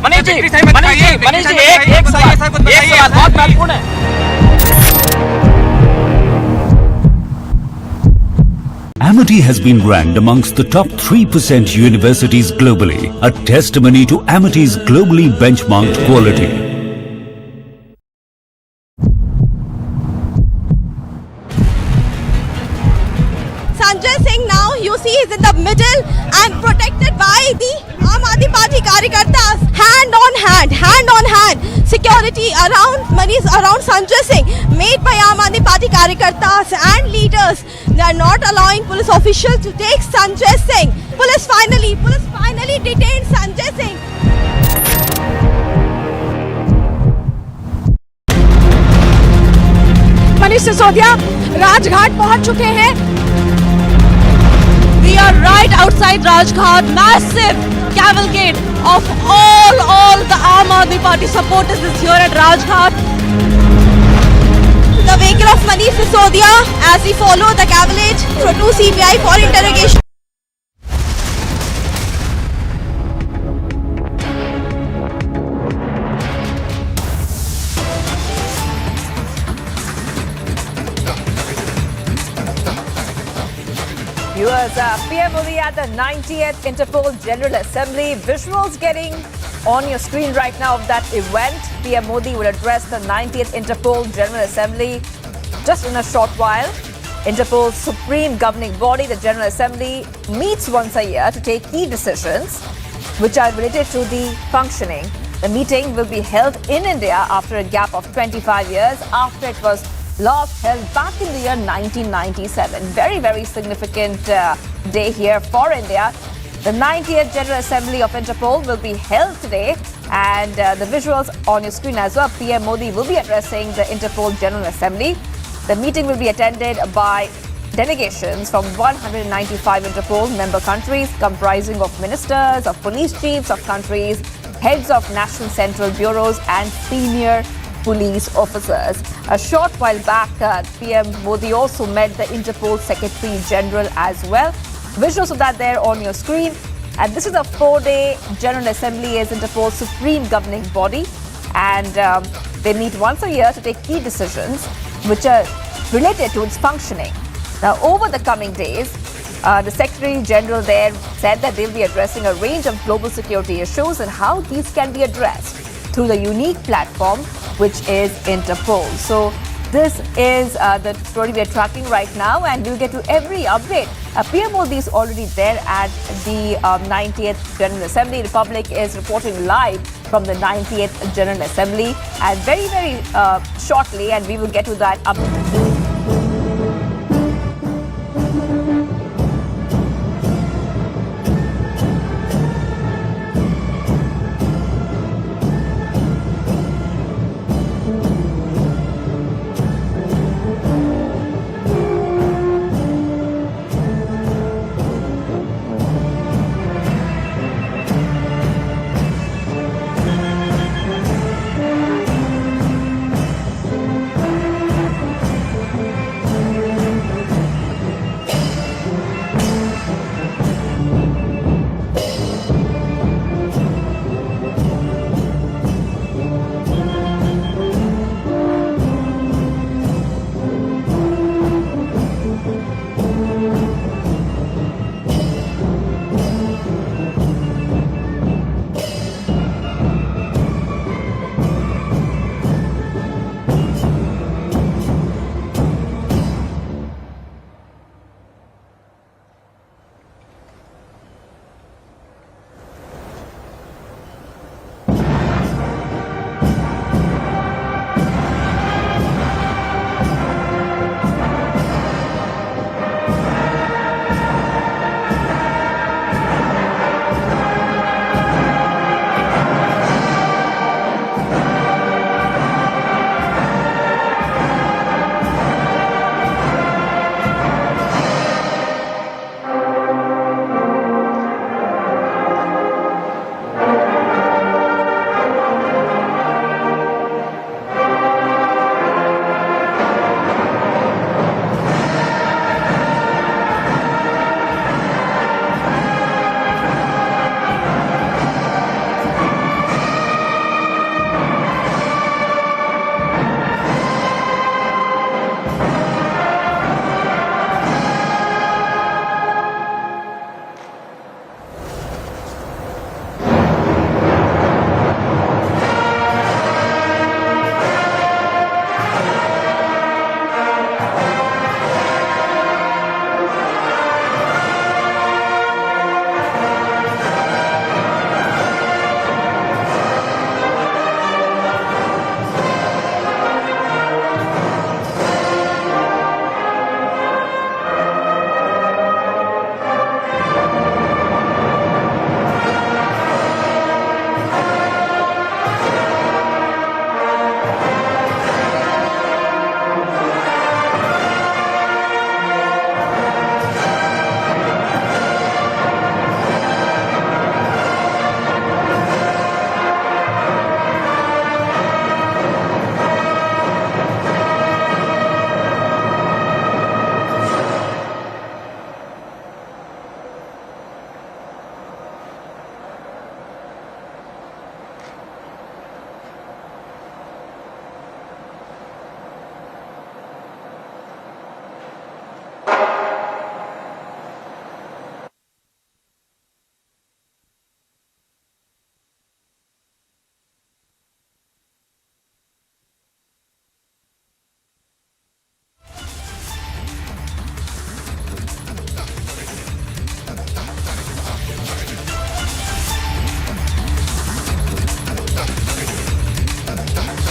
मनीष जी, एक सवाल बहुत महत्वपूर्ण है. Amity has been ranked amongst the top 3% universities globally, a testimony to Amity's globally benchmarked quality. Sanjay Singh now you see is in the middle and protected by the Aam Aadmi Party Karyakartas. Hand on hand, security around Sanjay Singh made by Aam Aadmi Party Karyakartas and leaders. They are not allowing police officials to take Sanjay Singh. Police finally detained Sanjay Singh. Manish Sisodia Rajghat पहुंच चुके हैं. We are right outside Rajghat. Massive cavalcade of all the Aam Aadmi Party supporters is here at Rajghat. The vehicle of Manish Sisodia as he follow the cavalcade to CBI for interrogation. Viewers, PM Modi at the 90th Interpol General Assembly. Visuals getting on your screen right now of that event. PM Modi will address the 90th Interpol General Assembly just in a short while. Interpol's supreme governing body, the General Assembly, meets once a year to take key decisions which are related to the functioning. The meeting will be held in India after a gap of 25 years after it was last held back in the year 1997. Very significant day here for India. The 90th General Assembly of Interpol will be held today, and the visuals on your screen as well. PM Modi will be addressing the Interpol General Assembly. The meeting will be attended by delegations from 195 Interpol member countries comprising of ministers, of police chiefs of countries, heads of national central bureaus and senior police officers. A short while back, PM Modi also met the Interpol Secretary General as well. Visuals of that there on your screen. And this is a 4-day General Assembly as Interpol's supreme governing body. And they meet once a year to take key decisions which are related to its functioning. Now, over the coming days, the Secretary General there said that they'll be addressing a range of global security issues and how these can be addressed through the unique platform which is Interpol. So this is the story we are tracking right now, and we'll get to every update. PM Modi is already there at the 90th General Assembly. The Republic is reporting live from the 90th General Assembly, and very shortly, and we will get to that update.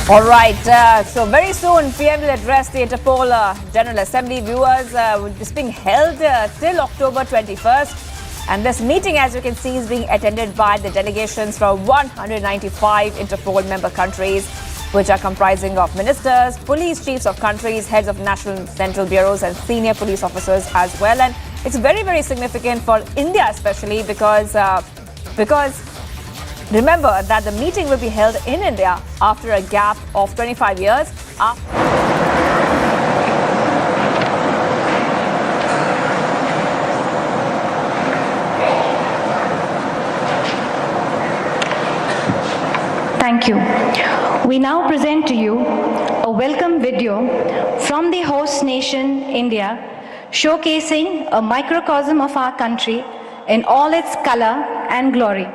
All right, so very soon PM will address the Interpol General Assembly. Viewers, this being held till October 21st. And this meeting, as you can see, is being attended by the delegations from 195 Interpol member countries, which are comprising of ministers, police chiefs of countries, heads of national central bureaus and senior police officers as well. And it's very, very significant for India especially because remember that the meeting will be held in India after a gap of 25 years. Thank you. We now present to you a welcome video from the host nation, India, showcasing a microcosm of our country in all its color and glory.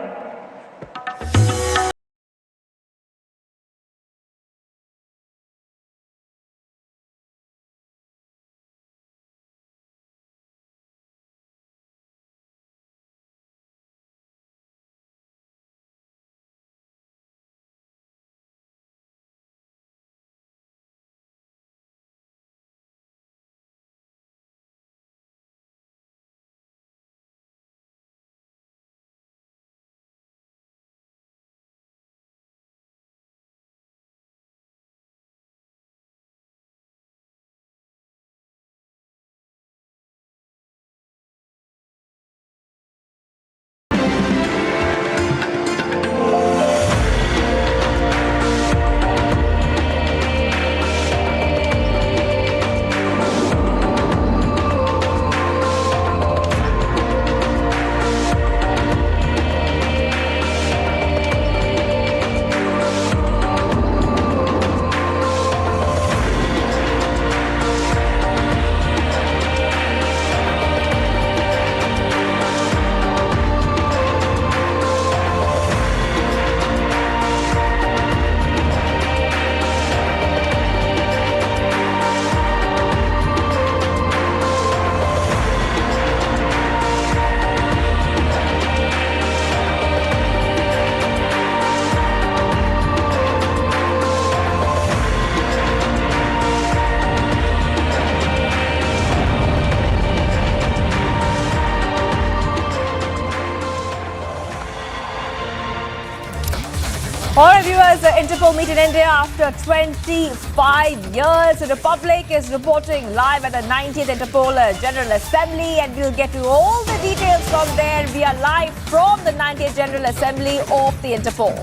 All right, viewers, the Interpol meet in India after 25 years. The Republic is reporting live at the 90th Interpol General Assembly, and we'll get to all the details from there. We are live from the 90th General Assembly of the Interpol.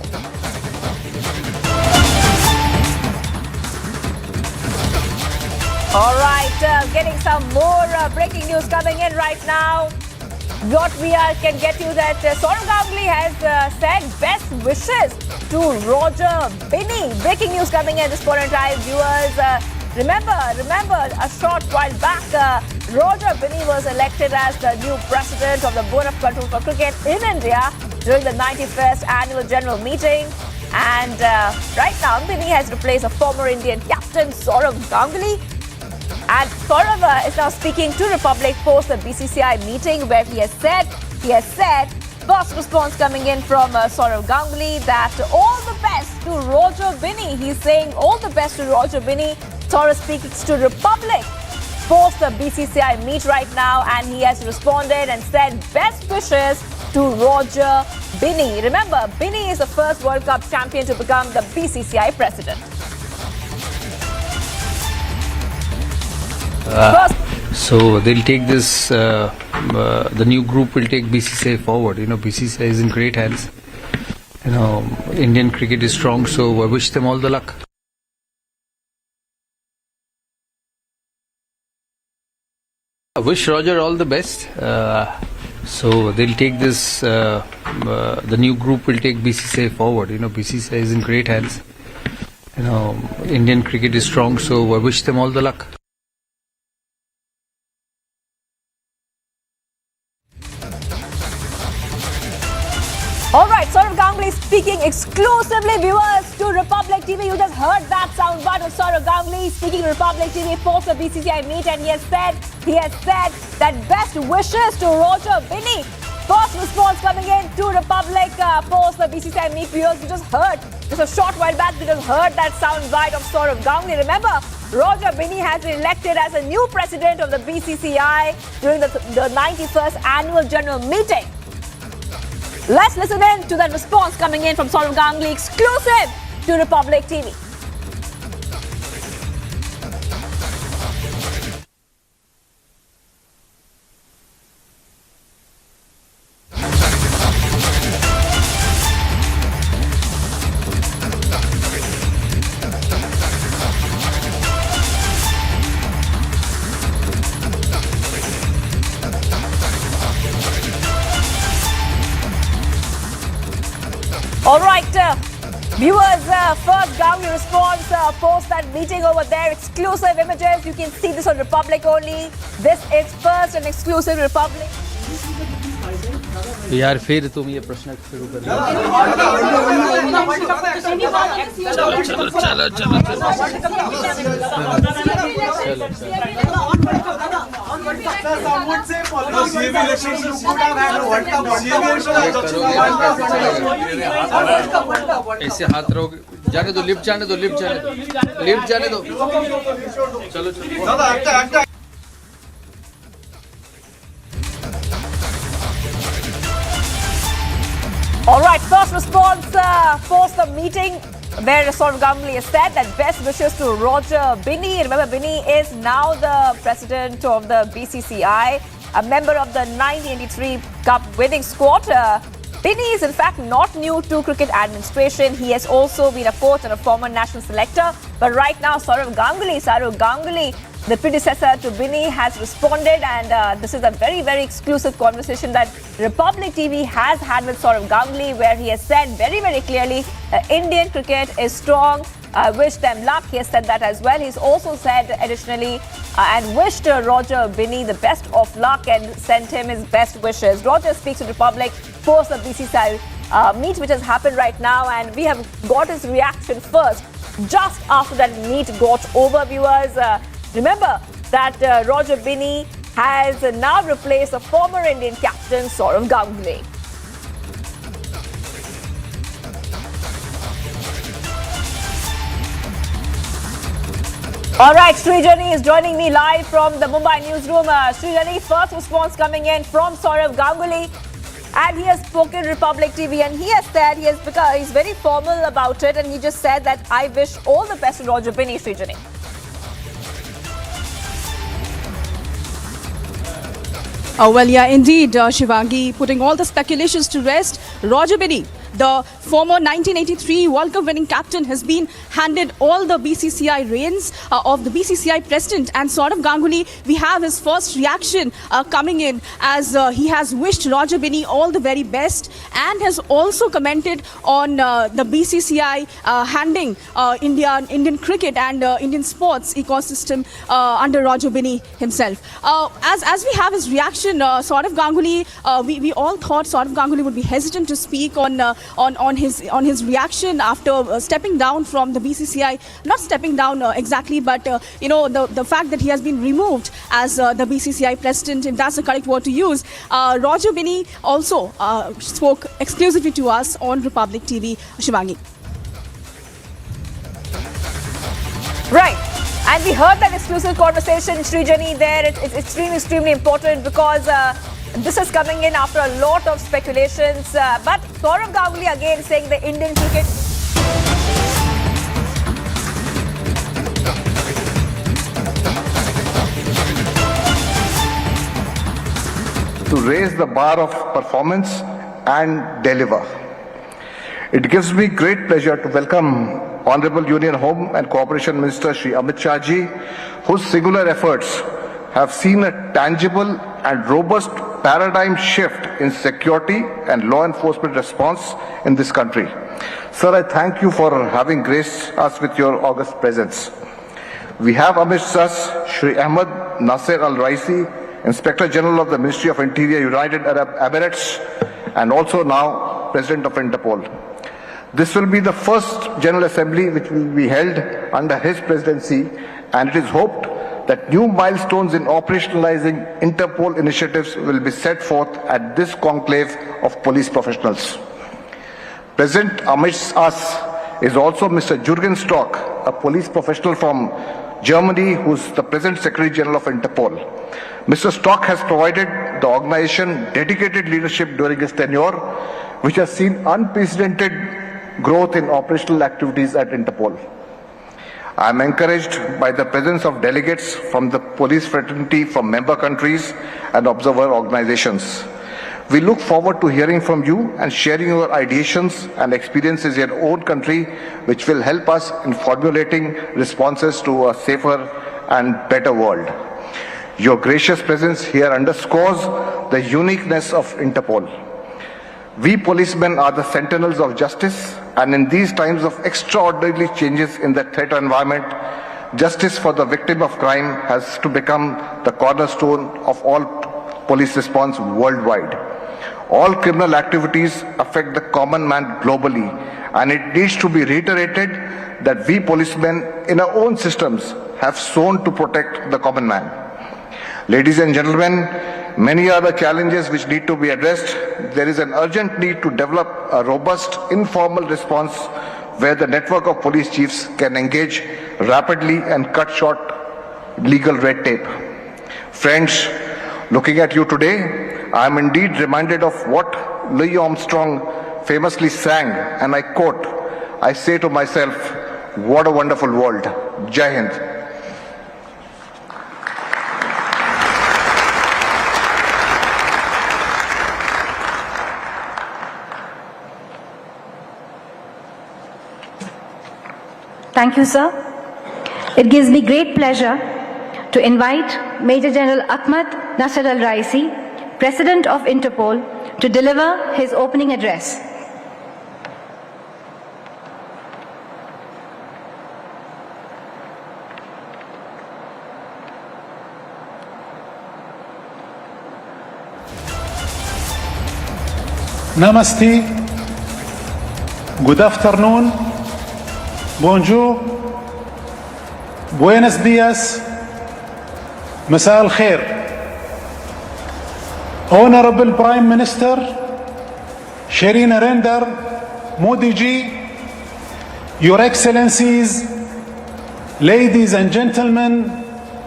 All right, getting some more breaking news coming in right now. What we can get you that Saurav Ganguly has said best wishes to Roger Binny. Breaking news coming in this point in time, viewers. Remember, a short while back, Roger Binny was elected as the new president of the Board of Control for Cricket in India during the 91st annual general meeting. And right now, Binny has replaced a former Indian captain, Saurav Ganguly. And Saurav is now speaking to Republic post the BCCI meeting, where he has said, first response coming in from Saurav Ganguly, that all the best to Roger Binny. He's saying all the best to Roger Binny. Saurav speaks to Republic post the BCCI meet right now, and he has responded and said best wishes to Roger Binny. Remember, Binny is the first World Cup champion to become the BCCI president. So they'll take this, the new group will take BCCI forward. You know, BCCI is in great hands. You know, Indian cricket is strong, so I wish them all the luck. I wish Roger all the best. So they'll take this, the new group will take BCCI forward. You know, BCCI is in great hands. You know, Indian cricket is strong, so I wish them all the luck. All right, Saurav Ganguly speaking exclusively, viewers, to Republic TV. You just heard that soundbite of Saurav Ganguly speaking to Republic TV post the BCCI meet, and he has said that best wishes to Roger Binny. First response coming in to Republic post the BCCI meet viewers. You just heard, just a short while back, you just heard that sound bite of Saurav Ganguly. Remember, Roger Binny has been elected as a new president of the BCCI during the 91st annual general meeting. Let's listen in to that response coming in from Saurav Ganguly, exclusive to Republic TV. All right, viewers, first Ganguly response post that meeting over there. Exclusive images. You can see this on Republic only. This is first and exclusive Republic. यार फिर तुम ये प्रश्न शुरू कर दिया ऐसे हाथ रहोगे जाने दो लिफ्ट जाने दो चलो All right, first response post the meeting where Saurav Ganguly has said that best wishes to Roger Binny. Remember, Binny is now the president of the BCCI, a member of the 1983 Cup winning squad. Binny is in fact not new to cricket administration. He has also been a coach and a former national selector. But right now, Saurav Ganguly, the predecessor to Binny, has responded, and this is a very, very exclusive conversation that Republic TV has had with Saurav Ganguly, where he has said very, very clearly Indian cricket is strong. Wish them luck. He has said that as well. He's also said additionally and wished Roger Binny the best of luck and sent him his best wishes. Roger speaks to Republic post the BCCI meet which has happened right now, and we have got his reaction first just after that meet got over, viewers. Remember that Roger Binny has now replaced the former Indian captain Saurav Ganguly. All right, Srijani is joining me live from the Mumbai newsroom. Srijani, first response coming in from Saurav Ganguly, and he has spoken to Republic TV, and he has said he's very formal about it, and he just said that I wish all the best to Roger Binny, Srijani. Well, yeah, indeed, Shivangi, putting all the speculations to rest, Roger Binny, the former 1983 World Cup winning captain, has been handed all the BCCI reins of the BCCI president. And Saurav Ganguly, we have his first reaction coming in as he has wished Roger Binny all the very best and has also commented on the BCCI handing Indian cricket and Indian sports ecosystem under Roger Binny himself. As we have his reaction, Saurav Ganguly, we all thought Saurav Ganguly would be hesitant to speak on his reaction after stepping down from the BCCI. Not stepping down exactly, but the fact that he has been removed as the BCCI president, if that's the correct word to use. Roger Binny also spoke exclusively to us on Republic TV. Shivangi. Right. And we heard that exclusive conversation, Srijani, there. It's extremely important because this is coming in after a lot of speculations. But Saurav Ganguly again saying the Indian cricket. To raise the bar of performance and deliver. It gives me great pleasure to welcome Honorable Union Home and Cooperation Minister Shri Amit Shah ji, whose singular efforts have seen a tangible and robust paradigm shift in security and law enforcement response in this country. Sir, I thank you for having graced us with your august presence. We have amidst us Shri Ahmed Nasser Al Raisi, Inspector General of the Ministry of Interior, United Arab Emirates, and also now President of Interpol. This will be the first General Assembly which will be held under his presidency, and it is hoped that new milestones in operationalizing Interpol initiatives will be set forth at this conclave of police professionals. Present amidst us is also Mr. Jürgen Stock, a police professional from Germany, who is the present Secretary General of Interpol. Mr. Stock has provided the organization dedicated leadership during his tenure, which has seen unprecedented growth in operational activities at Interpol. I am encouraged by the presence of delegates from the police fraternity from member countries and observer organizations. We look forward to hearing from you and sharing your ideations and experiences in your own country, which will help us in formulating responses to a safer and better world. Your gracious presence here underscores the uniqueness of Interpol. We policemen are the sentinels of justice, and in these times of extraordinary changes in the threat environment, justice for the victim of crime has to become the cornerstone of all police response worldwide. All criminal activities affect the common man globally, and it needs to be reiterated that we policemen in our own systems have sworn to protect the common man. Ladies and gentlemen, many are the challenges which need to be addressed. There is an urgent need to develop a robust informal response where the network of police chiefs can engage rapidly and cut short legal red tape. Friends, looking at you today, I am indeed reminded of what Louis Armstrong famously sang, and I quote, I say to myself, what a wonderful world. Jai Hind. Thank you, sir. It gives me great pleasure to invite Major General Ahmad Nasser al-Raisi, President of Interpol, to deliver his opening address. Namaste. Good afternoon. Bonjour. Buenos dias. Masa al-khair. Honorable Prime Minister Shri Narendra Modi ji, Your Excellencies, ladies and gentlemen,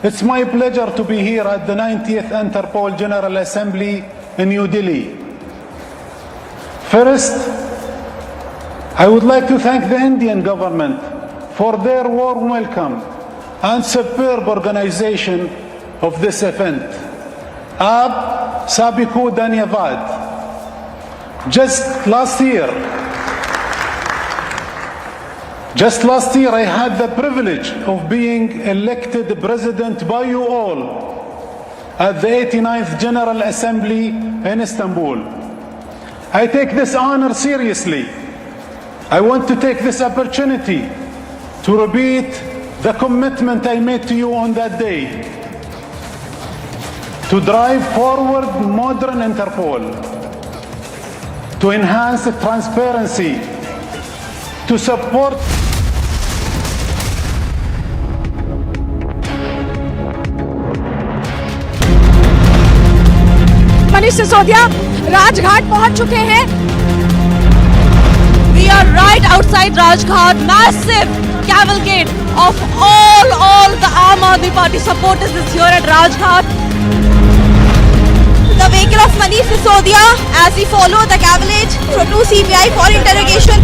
it's my pleasure to be here at the 90th Interpol General Assembly in New Delhi. First, I would like to thank the Indian government for their warm welcome and superb organization of this event. Aap sabhi ko dhanyavad. Just last year, I had the privilege of being elected president by you all at the 89th General Assembly in Istanbul. I take this honor seriously. I want to take this opportunity to repeat the commitment I made to you on that day, to drive forward modern Interpol, to enhance transparency, to support Manish Sisodia Rajghat पहुंच चुके हैं. We are right outside Rajghat. Massive cavalcade of all the Aam Aadmi Party supporters is here at Rajghat. The vehicle of Manish Sisodia as we follow the cavalcade to CBI for interrogation.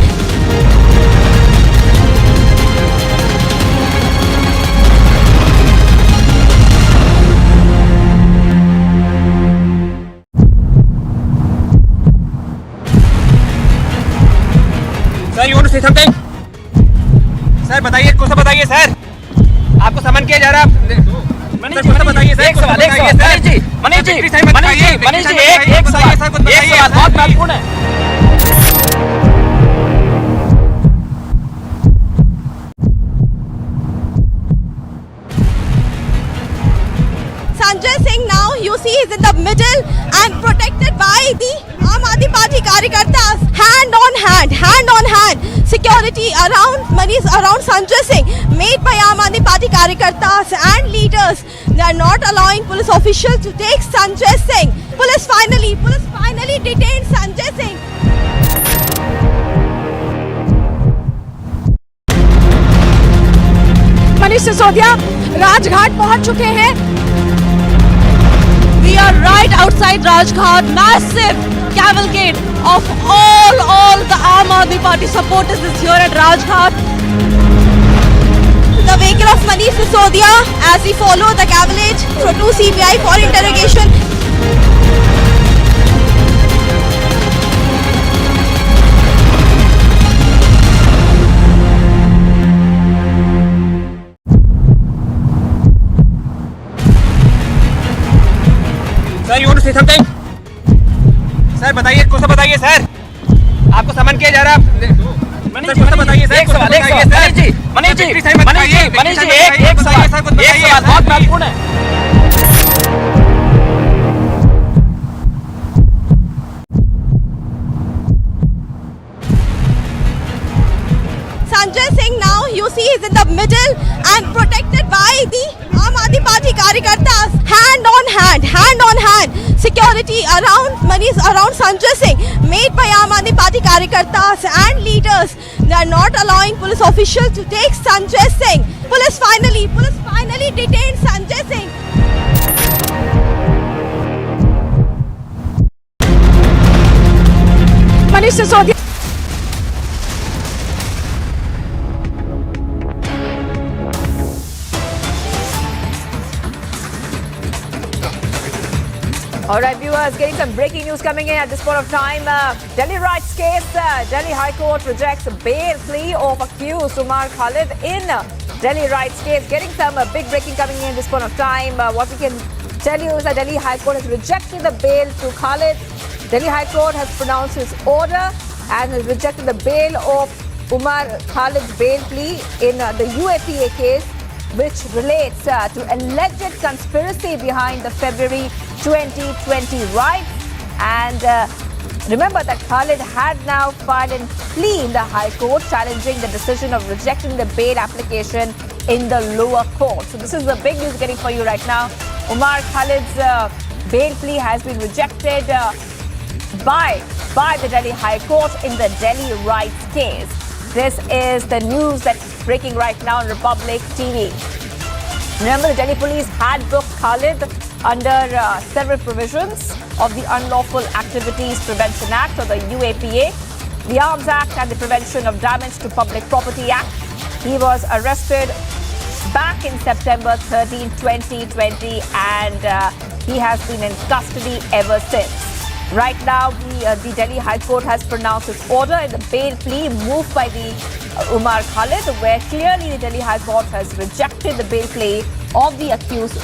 Sir, you want to say something? Sir, बताइए, कुछ बताइए sir. आपको समन किया जा रहा है. मनीष जी, बताइए sir. एक सवाल मनीष जी, एक सवाल बहुत महत्वपूर्ण है. Sanjay Singh now you see is in the middle and protected by the Aam Aadmi Party karyakartas, hand on hand. security around Manish, around Sanjay Singh, made by Aam Aadmi Party karyakartas and leaders. They are not allowing police officials to take Sanjay Singh. Police finally detained Sanjay Singh. Manish Sisodia Rajghat पहुंच चुके हैं. We are right outside Rajghat. Massive cavalcade of all the Aam Aadmi Party supporters is here at Rajghat. The vehicle of Manish Sisodia as he followed the cavalcade to CBI for interrogation. Sir, you want to say something? Sir बताइए, कुछ तो बताइए sir. आपको समन किया जा रहा है. मनीष जी, बताइए सर. एक सवाल. मनीष जी, एक सवाल बहुत महत्वपूर्ण है. Sanjay Singh now you see is in the middle and protected by the Aam Aadmi Party karyakartas. Hand on hand, security around Manish, around Sanjay Singh, made by Aam Aadmi Party karyakartas and leaders. They are not allowing police officials to take Sanjay Singh. Police finally detained Sanjay Singh. Manish Sisodia. All right, viewers, getting some breaking news coming in at this point of time. Delhi riots case. Delhi High Court rejects bail plea of accused Umar Khalid in Delhi riots case. Getting some big breaking coming in at this point of time. What we can tell you is that Delhi High Court has rejected the bail to Khalid. Delhi High Court has pronounced its order and has rejected the bail of Umar Khalid's bail plea in the UAPA case, which relates to alleged conspiracy behind the February 2020 riots. And remember that Khalid had now filed a plea in the High Court challenging the decision of rejecting the bail application in the lower court. So this is the big news getting for you right now. Umar Khalid's bail plea has been rejected by the Delhi High Court in the Delhi riots case. This is the news that's breaking right now on Republic TV. Remember, the Delhi police had booked Khalid under several provisions of the Unlawful Activities Prevention Act, or the UAPA, the Arms Act and the Prevention of Damage to Public Property Act. He was arrested back in September 13, 2020, and he has been in custody ever since. Right now, the Delhi High Court has pronounced its order in the bail plea moved by the Umar Khalid, where clearly the Delhi High Court has rejected the bail plea of the accused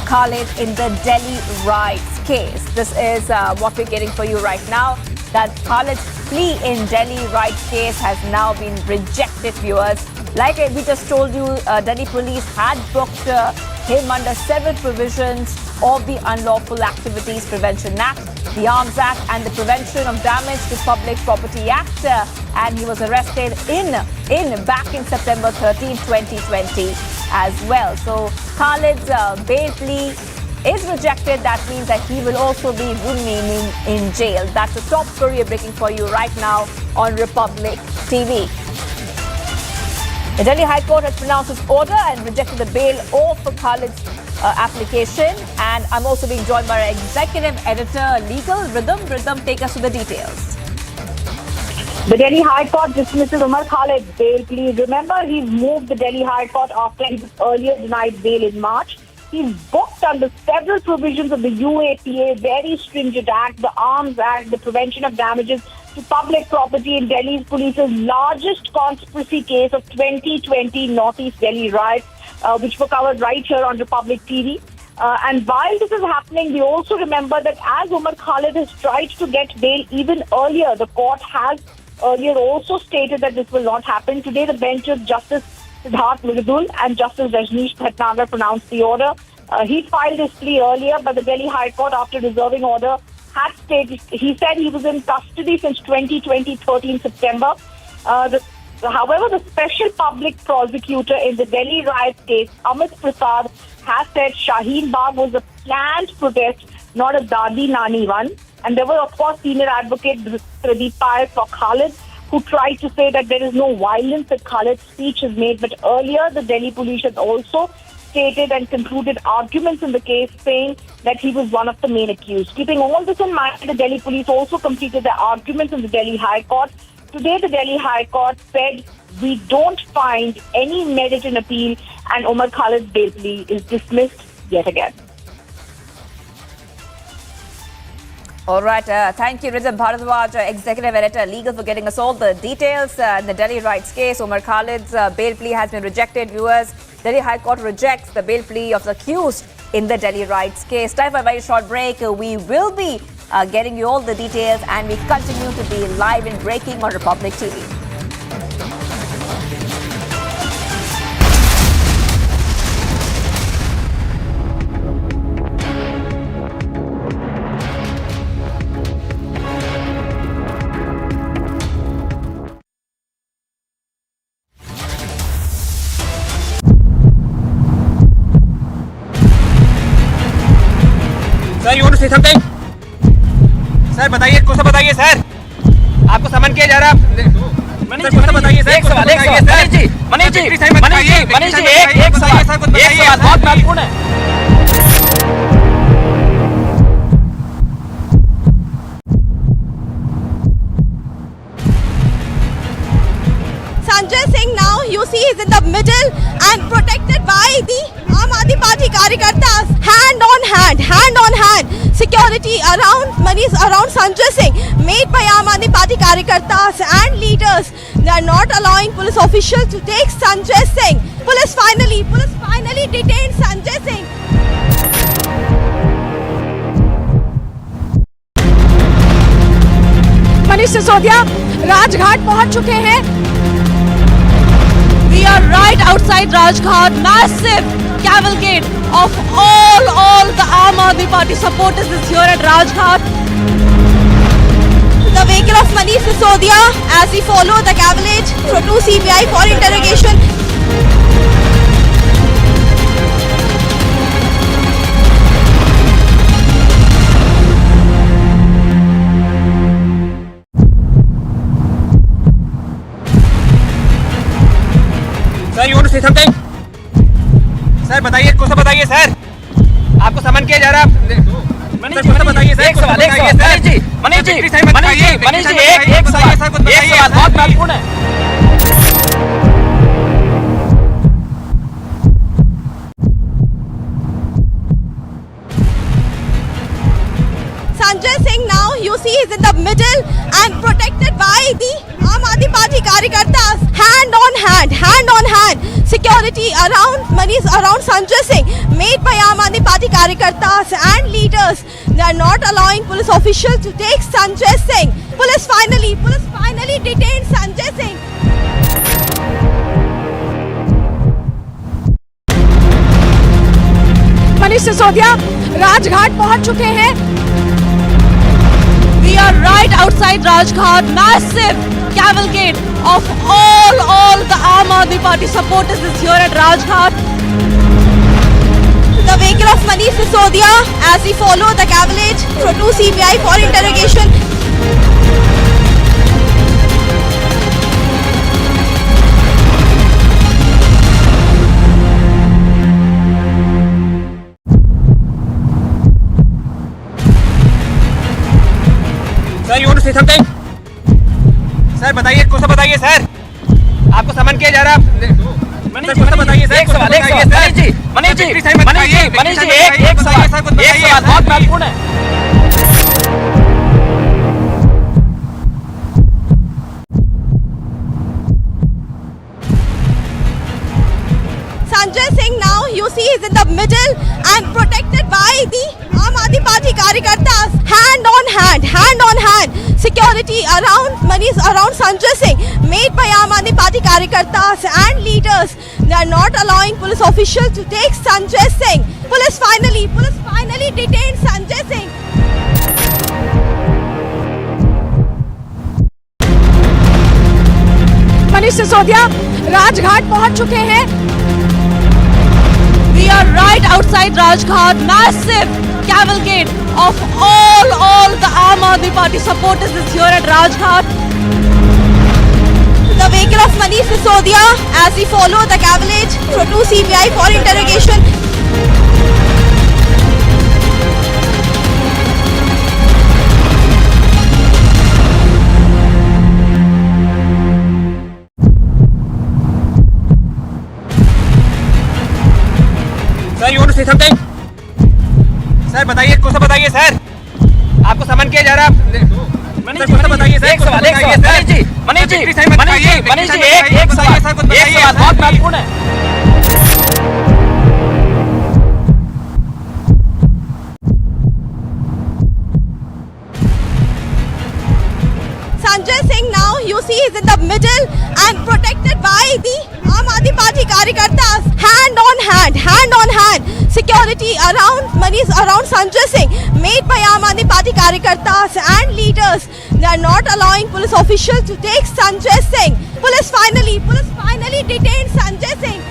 Khalid in the Delhi riots case. This is what we're getting for you right now, that Khalid's plea in Delhi riots case has now been rejected, viewers. Like we just told you, Delhi police had booked him under several provisions of the Unlawful Activities Prevention Act, the Arms Act and the Prevention of Damage to Public Property Act, and he was arrested back in September 13, 2020 as well. So Khalid's bail plea is rejected. That means that he will also be remaining in jail. That's the top story we're breaking for you right now on Republic TV. The Delhi High Court has pronounced its order and rejected the bail of Khalid's application. And I'm also being joined by our executive editor, Legal, Rhythm. Rhythm, take us to the details. The Delhi High Court dismisses Umar Khalid's bail plea. Remember, he moved the Delhi High Court after he was earlier denied bail in March. He's booked under several provisions of the UAPA, very stringent act, the Arms Act, the Prevention of Damages to Public Property in Delhi police's largest conspiracy case of 2020 Northeast Delhi riots, which were covered right here on Republic TV. And while this is happening, we also remember that as Umar Khalid has tried to get bail even earlier, the court has earlier also stated that this will not happen. Today, the bench of Justice Siddharth Mridul and Justice Rajneesh Bhatnagar pronounced the order. He filed his plea earlier, but the Delhi High Court, after reserving order, had stated, he said he was in custody since 2020, 13 September. The However, the special public prosecutor in the Delhi riot case, Amit Prasad, has said Shaheen Bagh was a planned protest, not a Dadi Nani one. And there were, of course, senior advocate Pradeep Khalid, who tried to say that there is no violence that Khalid's speech is made. But earlier, the Delhi police had also stated and concluded arguments in the case, saying that he was one of the main accused. Keeping all this in mind, the Delhi police also completed their arguments in the Delhi High Court. Today, the Delhi High Court said, we don't find any merit in appeal, and Umar Khalid's bail plea is dismissed yet again. All right, thank you, Rizam Bharadwaj, Executive Editor, Legal, for getting us all the details in the Delhi riots case. Umar Khalid's bail plea has been rejected. Viewers, Delhi High Court rejects the bail plea of the accused in the Delhi riots case. Time for a very short break. We will be getting you all the details, and we continue to be live and breaking on Republic TV. Sir, you want to say something? Sir बताइए, कुछ तो बताइए sir. आपको समन किया जा रहा है। मनीष जी, बताइए सर। एक सवाल मनीष जी एक सवाल बहुत महत्वपूर्ण है। Sanjay Singh, now you see, is in the middle and protected by the Aam Aadmi Party karyakartas. Hand on hand, security around Sanjay Singh, made by Aam Aadmi Party karyakartas and leaders. They are not allowing police officials to take Sanjay Singh. Police finally detained Sanjay Singh. Manish Sisodia Rajghat पहुंच चुके हैं। We are right outside Rajghat. Massive cavalcade of all the Aam Aadmi Party supporters is here at Rajghat. The vehicle of Manish Sisodia as we follow the cavalcade to CBI for interrogation. Sir, you want to say something? Sir बताइए, कुछ तो बताइए sir. आपको समन किया जा रहा है। मनीष जी, बताइए सर। एक सवाल मनीष जी एक सवाल बहुत महत्वपूर्ण है। Sanjay Singh, now you see, is in the middle and protected by the Aam Aadmi Party karyakartas. Hand on hand, security around Sanjay Singh, made by Aam Aadmi Party karyakartas and leaders. They are not allowing police officials to take Sanjay Singh. Police finally detained Sanjay Singh. Manish Sisodia Rajghat पहुंच चुके हैं। We are right outside Rajghat. Massive cavalcade of all the Aam Aadmi Party supporters is here at Rajghat. The vehicle of Manish Sisodia as we follow the cavalcade to CBI for interrogation. Sir, you want to say something? Sir बताइए, कुछ तो बताइए sir. आपको समन किया जा रहा है। मनीष जी, बताइए सर। एक सवाल मनीष जी एक सवाल बहुत महत्वपूर्ण है। Sanjay Singh, now you see, is in the middle and protected by the Aam Aadmi Party karyakartas. Hand on hand, security around Sanjay Singh, made by Aam Aadmi Party karyakartas and leaders. They are not allowing police officials to take Sanjay Singh. Police finally detained Sanjay Singh. Manish Sisodia Rajghat पहुंच चुके हैं। We are right outside Rajghat. Massive cavalcade of all the Aam Aadmi Party supporters is here at Rajghat. The vehicle of Manish Sisodia as we follow the cavalcade to CBI for interrogation. Sir you want to say something? Sir बताइए, कुछ बताइए sir, आपको समन किया जा रहा है। Sir कुछ बताइए सर, एक सवाल मनीष जी, मनीष जी, एक सवाल बहुत महत्वपूर्ण है। Sanjay Singh now you see is in the middle and protected by the Aam Aadmi Party Karyakartas. Hand on hand, security around Sanjay Singh made by Aam Aadmi Party Karyakartas and leaders. They are not allowing police officials to take Sanjay Singh. Police finally detained Sanjay Singh.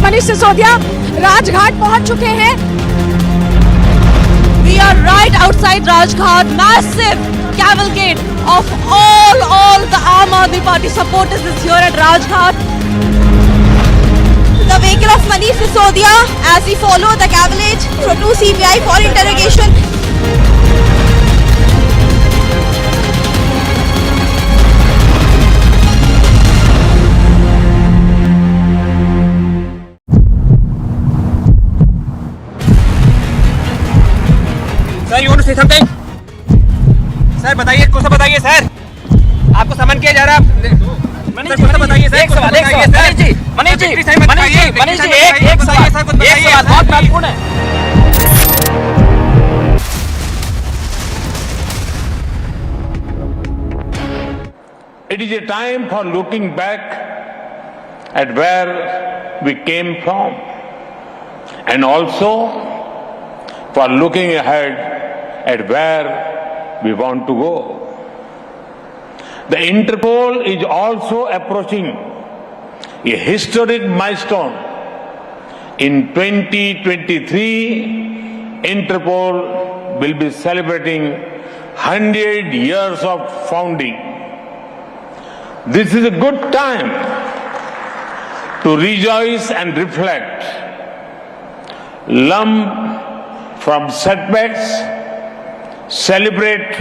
Manish Sisodia Rajghat पहुंच चुके हैं। We are right outside Rajghat. Massive cavalcade of all the Aam Aadmi Party supporters is here at Rajghat. The vehicle of Manish Sisodia as we follow the cavalcade to CBI for interrogation. Sir you want to say something? Sir बताइए, कुछ बताइए sir, आपको समन किया जा रहा है। Sir कुछ बताइए सर, एक सवाल मनीष जी, एक सवाल बहुत महत्वपूर्ण है। It is a time for looking back at where we came from and also for looking ahead at where we want to go. The Interpol is also approaching a historic milestone. In 2023, Interpol will be celebrating 100 years of founding. This is a good time to rejoice and reflect, learn from setbacks, celebrate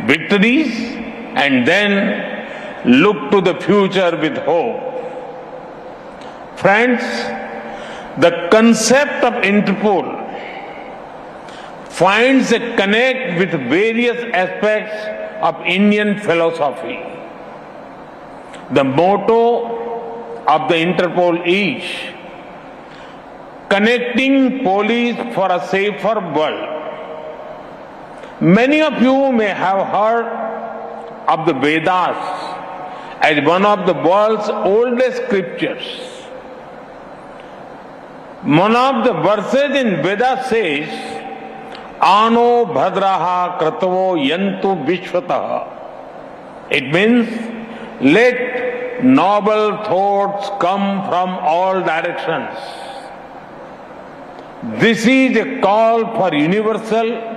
victories, and then look to the future with hope. Friends, the concept of Interpol finds a connect with various aspects of Indian philosophy. The motto of the Interpol is connecting police for a safer world. Many of you may have heard of the Vedas as one of the world's oldest scriptures. One of the verses in Vedas says, Ano bhadraha kratavo yantu vishwataha. It means, let noble thoughts come from all directions. This is a call for universal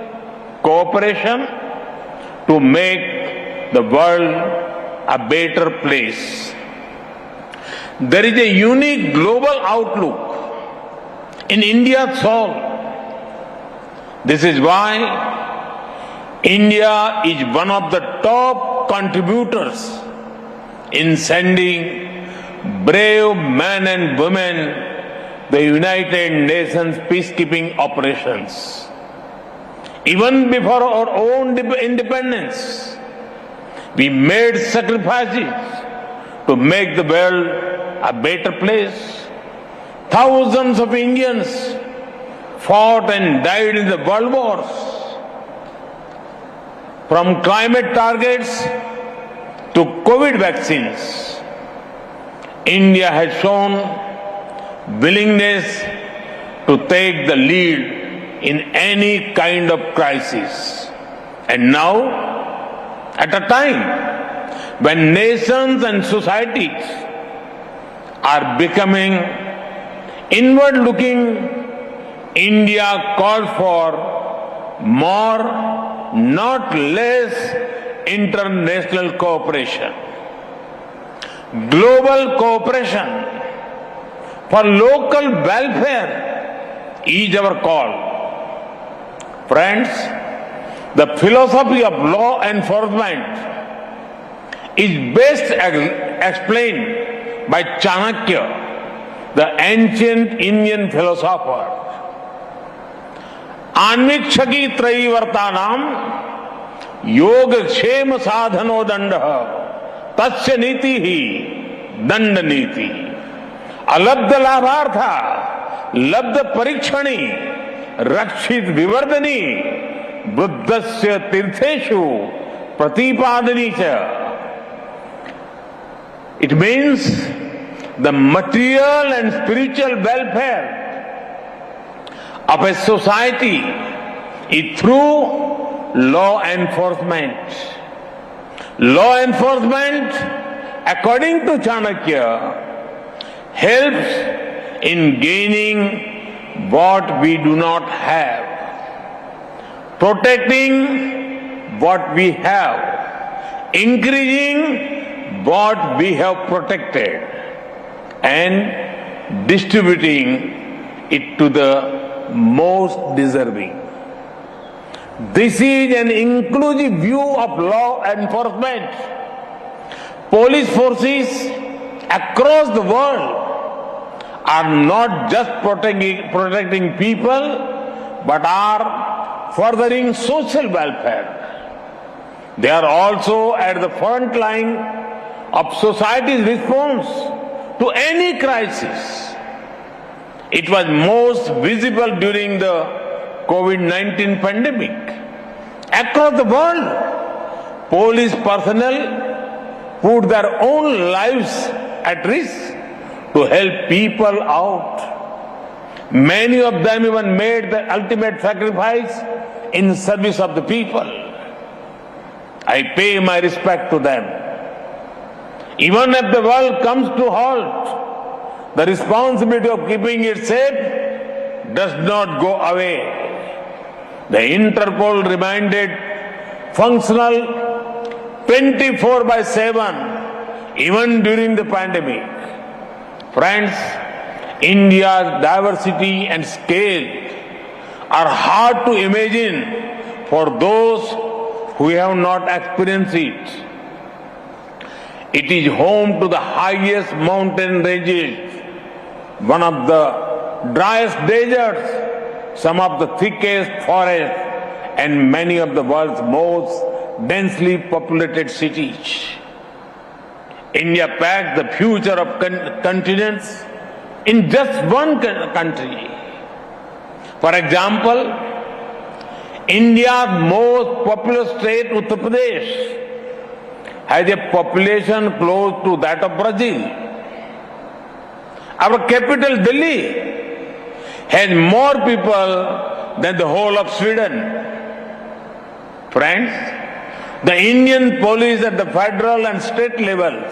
cooperation to make the world a better place. There is a unique global outlook in India's soul. This is why India is one of the top contributors in sending brave men and women the United Nations peacekeeping operations. Even before our own independence, we made sacrifices to make the world a better place. Thousands of Indians fought and died in the world wars. From climate targets to COVID vaccines, India has shown willingness to take the lead in any kind of crisis. And now, at a time when nations and societies are becoming inward-looking, India calls for more, not less, international cooperation. Global cooperation for local welfare is our call. Friends, the philosophy of law enforcement is best explained by Chanakya, the ancient Indian philosopher. Anvikshaki traivartanam योग क्षेम साधनो दंड तस्य नीति ही दंड नीति अलब्ध लाभार्था लब्ध परीक्षणी रक्षित विवर्धनी बुद्धस्य तीर्थेषु प्रतिपादनी च. It means the material and spiritual welfare of a society is through law enforcement. Law enforcement, according to Chanakya, helps in gaining what we do not have, protecting what we have, increasing what we have protected, and distributing it to the most deserving. This is an inclusive view of law enforcement. Police forces across the world are not just protecting people, but are furthering social welfare. They are also at the front line of society's response to any crisis. It was most visible during the COVID-19 pandemic. Across the world, police personnel put their own lives at risk to help people out. Many of them even made the ultimate sacrifice in service of the people. I pay my respect to them. Even if the world comes to halt, the responsibility of keeping it safe does not go away. The Interpol remained functional 24/7 even during the pandemic. Friends, India's diversity and scale are hard to imagine for those who have not experienced it. It is home to the highest mountain ranges, one of the driest deserts, some of the thickest forests, and many of the world's most densely populated cities. India packs the future of continents in just one country. For example, India's most populous state, Uttar Pradesh, has a population close to that of Brazil. Our capital, Delhi, has more people than the whole of Sweden. Friends, the Indian police at the federal and state levels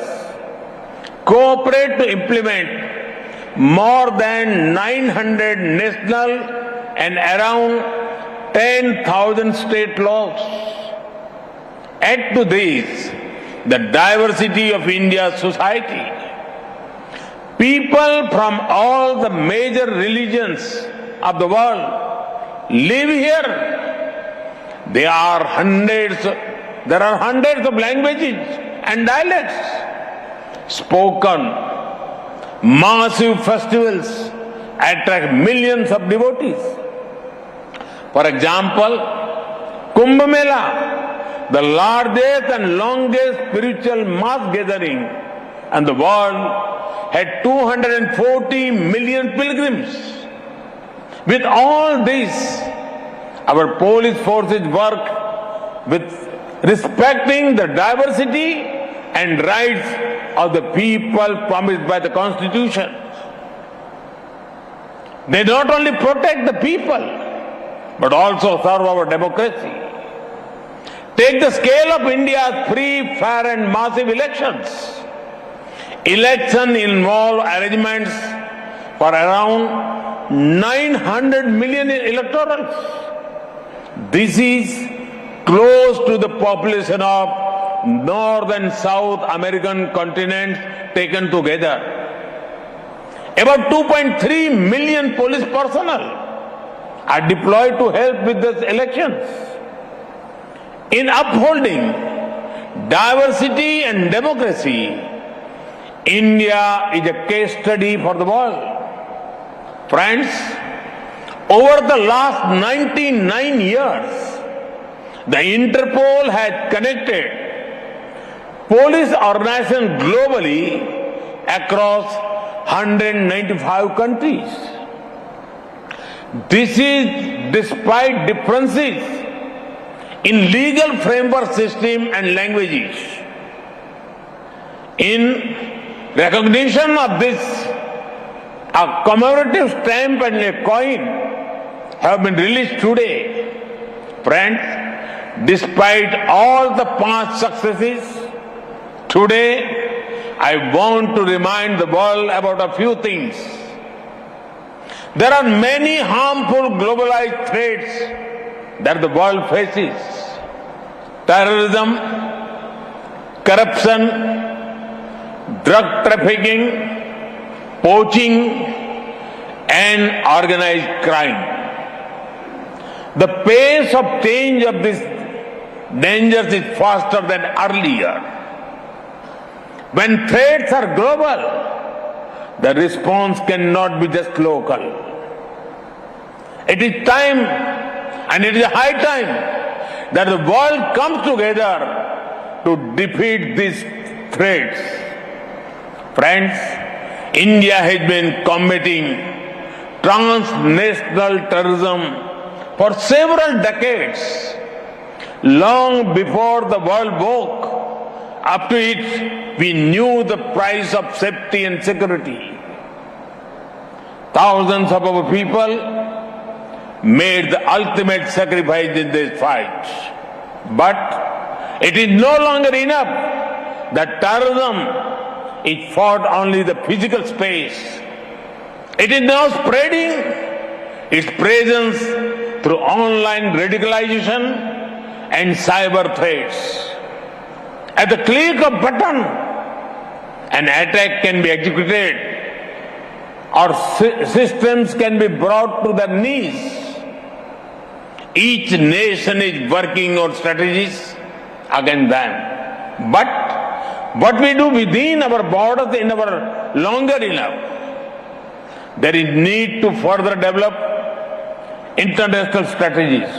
cooperate to implement more than 900 national and around 10,000 state laws. Add to this the diversity of India's society. People from all the major religions of the world live here. There are hundreds of languages and dialects spoken. Massive festivals attract millions of devotees. For example, Kumbh Mela, the largest and longest spiritual mass gathering in the world, had 240 million pilgrims. With all this, our police forces work with respecting the diversity and rights of the people promised by the Constitution. They not only protect the people, but also serve our democracy. Take the scale of India's free, fair and massive elections. Election involve arrangements for around 900 million electorals. This is close to the population of North and South American continents taken together. About 2.3 million police personnel are deployed to help with these elections. In upholding diversity and democracy, India is a case study for the world. Friends, over the last 99 years, the Interpol has connected police organizations globally across 195 countries. This is despite differences in legal framework system and languages. In recognition of this, a commemorative stamp and a coin have been released today. Friends, despite all the past successes, today I want to remind the world about a few things. There are many harmful globalized threats that the world faces. Terrorism, corruption, drug trafficking, poaching and organized crime. The pace of change of these dangers is faster than earlier. When threats are global, the response cannot be just local. It is time, and it is high time, that the world comes together to defeat these threats. Friends, India has been combating transnational terrorism for several decades. Long before the world woke up to it, we knew the price of safety and security. Thousands of our people made the ultimate sacrifice in this fight. But it is no longer enough that terrorism is fought only the physical space. It is now spreading its presence through online radicalization and cyber threats. At the click of a button, an attack can be executed or systems can be brought to their knees. Each nation is working on strategies against them. But what we do within our borders in our longer enough, there is need to further develop international strategies.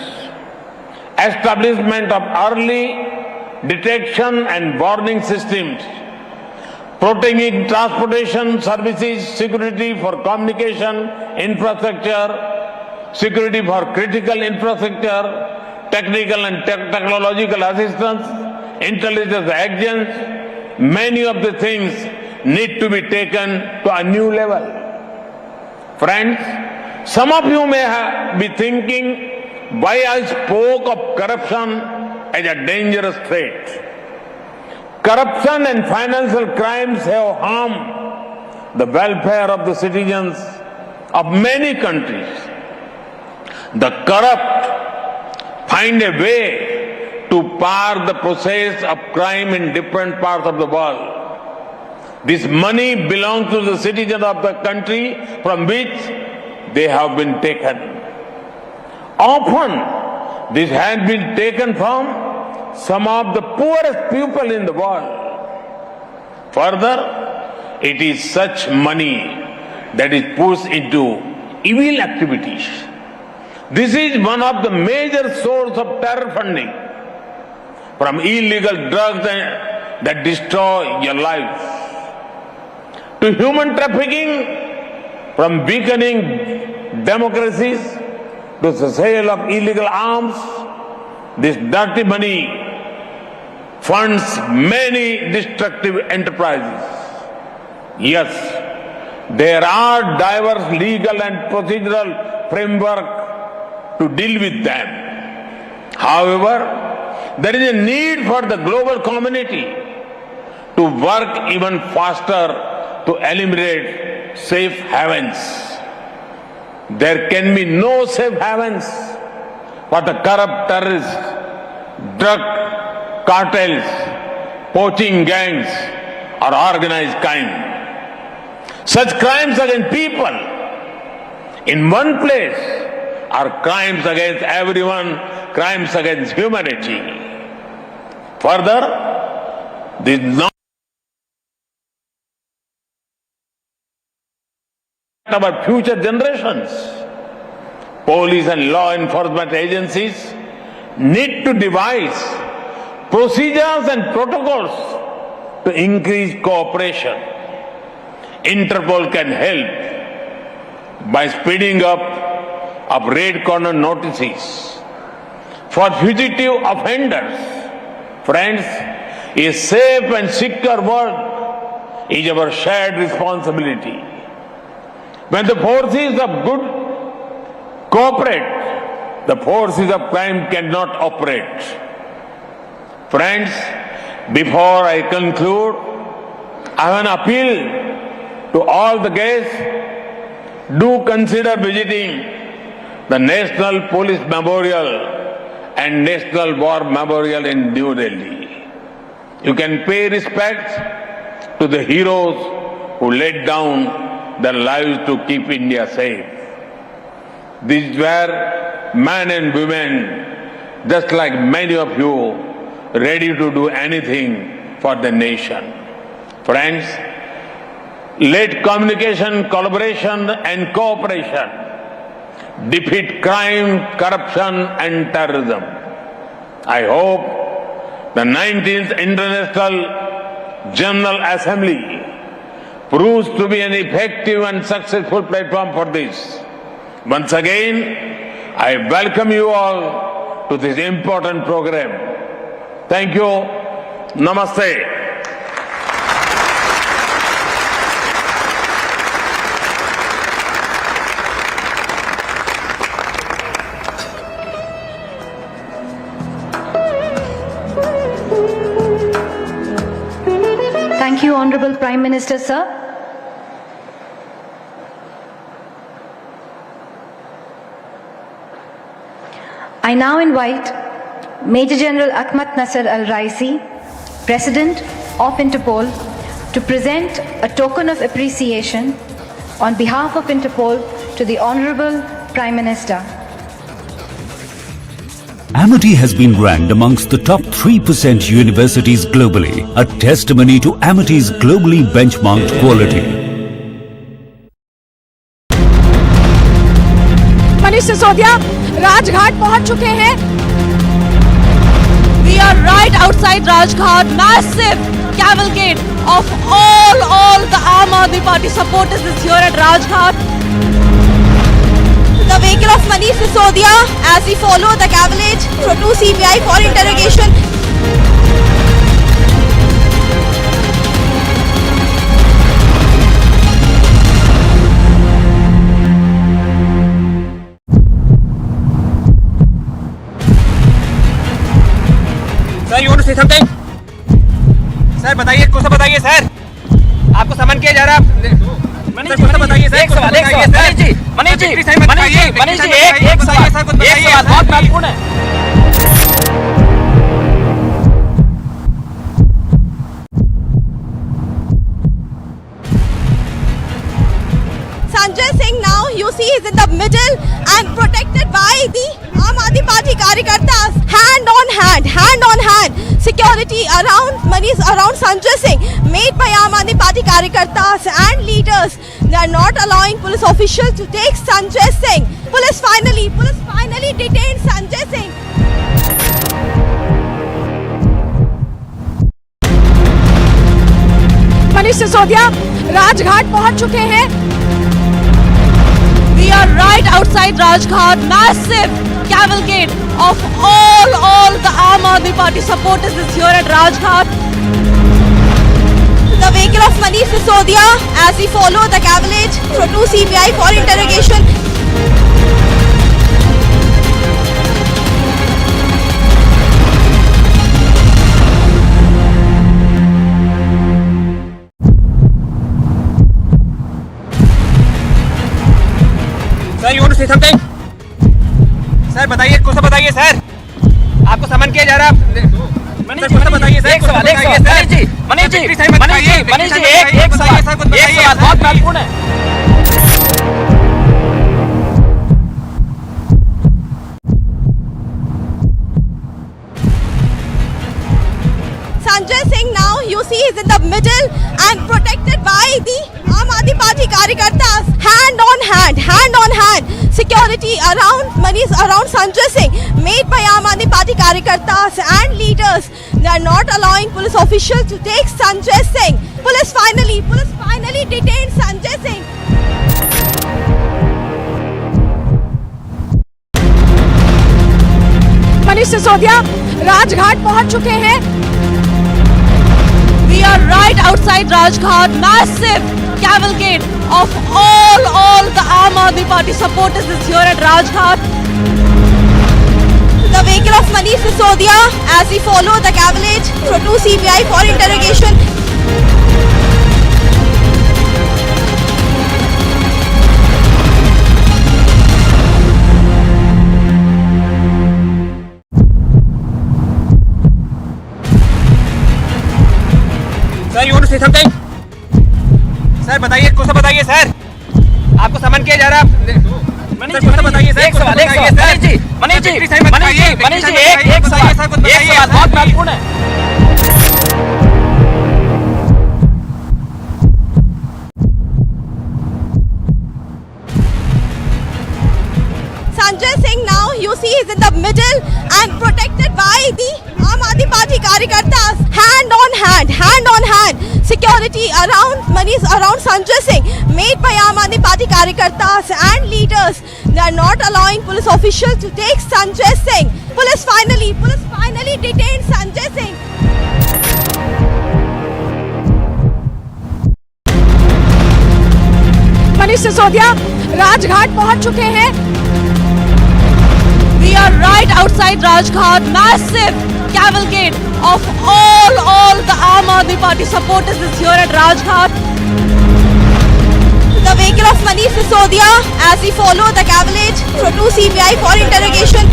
Establishment of early detection and warning systems, protecting transportation services, security for communication infrastructure, security for critical infrastructure, technical and technological assistance, intelligence agents, many of the things need to be taken to a new level. Friends, some of you may be thinking why I spoke of corruption as a dangerous threat. Corruption and financial crimes have harmed the welfare of the citizens of many countries. The corrupt find a way to par the process of crime in different parts of the world. This money belongs to the citizens of the country from which they have been taken. Often, this has been taken from some of the poorest people in the world. Further, it is such money that is pushed into evil activities. This is one of the major sources of terror funding, from illegal drugs that destroy your life, to human trafficking, from weakening democracies, to the sale of illegal arms. This dirty money funds many destructive enterprises. Yes, there are diverse legal and procedural framework to deal with them. However, there is a need for the global community to work even faster to eliminate safe havens. There can be no safe havens for the corrupt terrorists, drug cartels, poaching gangs, or organized crime. Such crimes against people in one place are crimes against everyone, crimes against humanity. Further, this is not our future generations. Police and law enforcement agencies need to devise procedures and protocols to increase cooperation. Interpol can help by speeding up of red corner notices for fugitive offenders. Friends, a safe and secure world is our shared responsibility. When the forces of good cooperate, the forces of crime cannot operate. Friends, before I conclude, I have an appeal to all the guests. Do consider visiting the National Police Memorial and National War Memorial in New Delhi. You can pay respect to the heroes who laid down their lives to keep India safe. These were men and women, just like many of you, ready to do anything for the nation. Friends, let communication, collaboration and cooperation defeat crime, corruption and terrorism. I hope the 19th International General Assembly proves to be an effective and successful platform for this. Once again, I welcome you all to this important program. Thank you. Namaste. Thank you, Honorable Prime Minister, sir. I now invite Major General Ahmad Nasser Al-Raisi, President of Interpol, to present a token of appreciation on behalf of Interpol to the Honorable Prime Minister. Amity has been ranked amongst the top 3% universities globally, a testimony to Amity's globally benchmarked quality. Manish Sisodia Rajghat पहुंच चुके हैं. We are right outside Rajghat. Massive cavalcade of all the Aam Aadmi Party supporters is here at Rajghat. The vehicle of Manish Sisodia as we follow the cavalcade to CBI for interrogation. Sir, you want to say something? Sir, बताइए, कुछ तो बताइए sir. आपको समन किया जा रहा है. मनीष जी, बताइए सर. एक सवाल. मनीष जी, एक सवाल. बहुत महत्वपूर्ण है. Sanjay Singh now you see is in the middle and protected by the Aam Aadmi Party Karyakartas. Hand on hand, security around Sanjay Singh made by Aam Aadmi Party Karyakartas and leaders. They are not allowing police officials to take Sanjay Singh. Police finally detained Sanjay Singh. Manish Sisodia Rajghat पहुंच चुके हैं. We are right outside Rajghat. Massive cavalcade of all the Aam Aadmi Party supporters is here at Rajghat. The vehicle of Manish Sisodia as we follow the cavalcade to CBI for interrogation. Something. Sir बताइए, कुछ तो बताइए sir, आपको समन किया जा रहा है। मनीष जी बताइए सर, एक सवाल सर। मनीष जी एक सवाल बहुत महत्वपूर्ण है। Sanjay Singh now you see is in the middle and protected by the Aam Aadmi Party karyakartas. Hand on hand, security around Sanjay Singh made by Aam Aadmi Party karyakartas and leaders. They are not allowing police officials to take Sanjay Singh. Police finally detained Sanjay Singh. Manish Sisodia Rajghat पहुंच चुके हैं। We are right outside Rajghat. Massive cavalcade of all the Aam Aadmi Party supporters is here at Rajghat. The vehicle of Manish Sisodia as he followed the cavalcade to CBI for interrogation. Sir you want to say something. Sir बताइए, कुछ तो बताइए sir, आपको समन किया जा रहा है। Sir कुछ तो बताइए सर, एक सवाल मनीष जी एक सवाल बहुत महत्वपूर्ण है। Sanjay Singh now you see is in the middle and protected by the Aam Aadmi Party karyakartas. Hand on hand, security around Sanjay Singh made by Aam Aadmi Party karyakartas and leaders. They are not allowing police officials to take Sanjay Singh. Police finally detained Sanjay Singh. Manish Sisodia Rajghat पहुंच चुके हैं। We are right outside Rajghat. Massive cavalcade of all the Aam Aadmi Party supporters is here at Rajghat. The vehicle of Manish Sisodia as he followed the cavalcade to CBI for interrogation.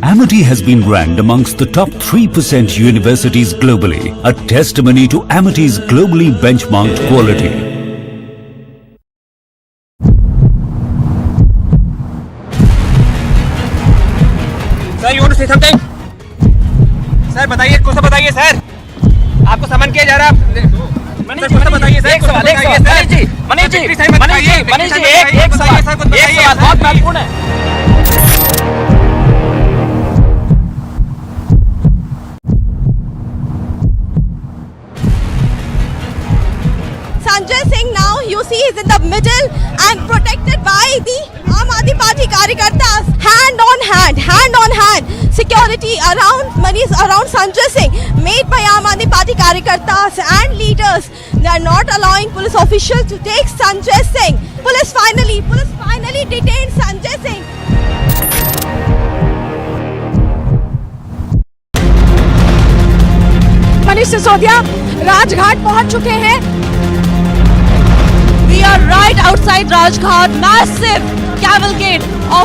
Amity has been ranked amongst the top 3% universities globally, a testimony to Amity's globally benchmarked quality. Sir you want to say something. Sir बताइए, कुछ तो बताइए sir, आपको समन किया जा रहा है। Sir कुछ तो बताइए सर, एक सवाल मनीष जी एक सवाल बहुत महत्वपूर्ण है। Sanjay Singh now you see is in the middle and protected by the Aam Aadmi Party karyakartas. Hand on hand, security around Sanjay Singh made by Aam Aadmi Party karyakartas and leaders. They are not allowing police officials to take Sanjay Singh. Police finally detained Sanjay Singh. Manish Sisodia Rajghat पहुंच चुके हैं। We are right outside Rajghat. Massive cavalcade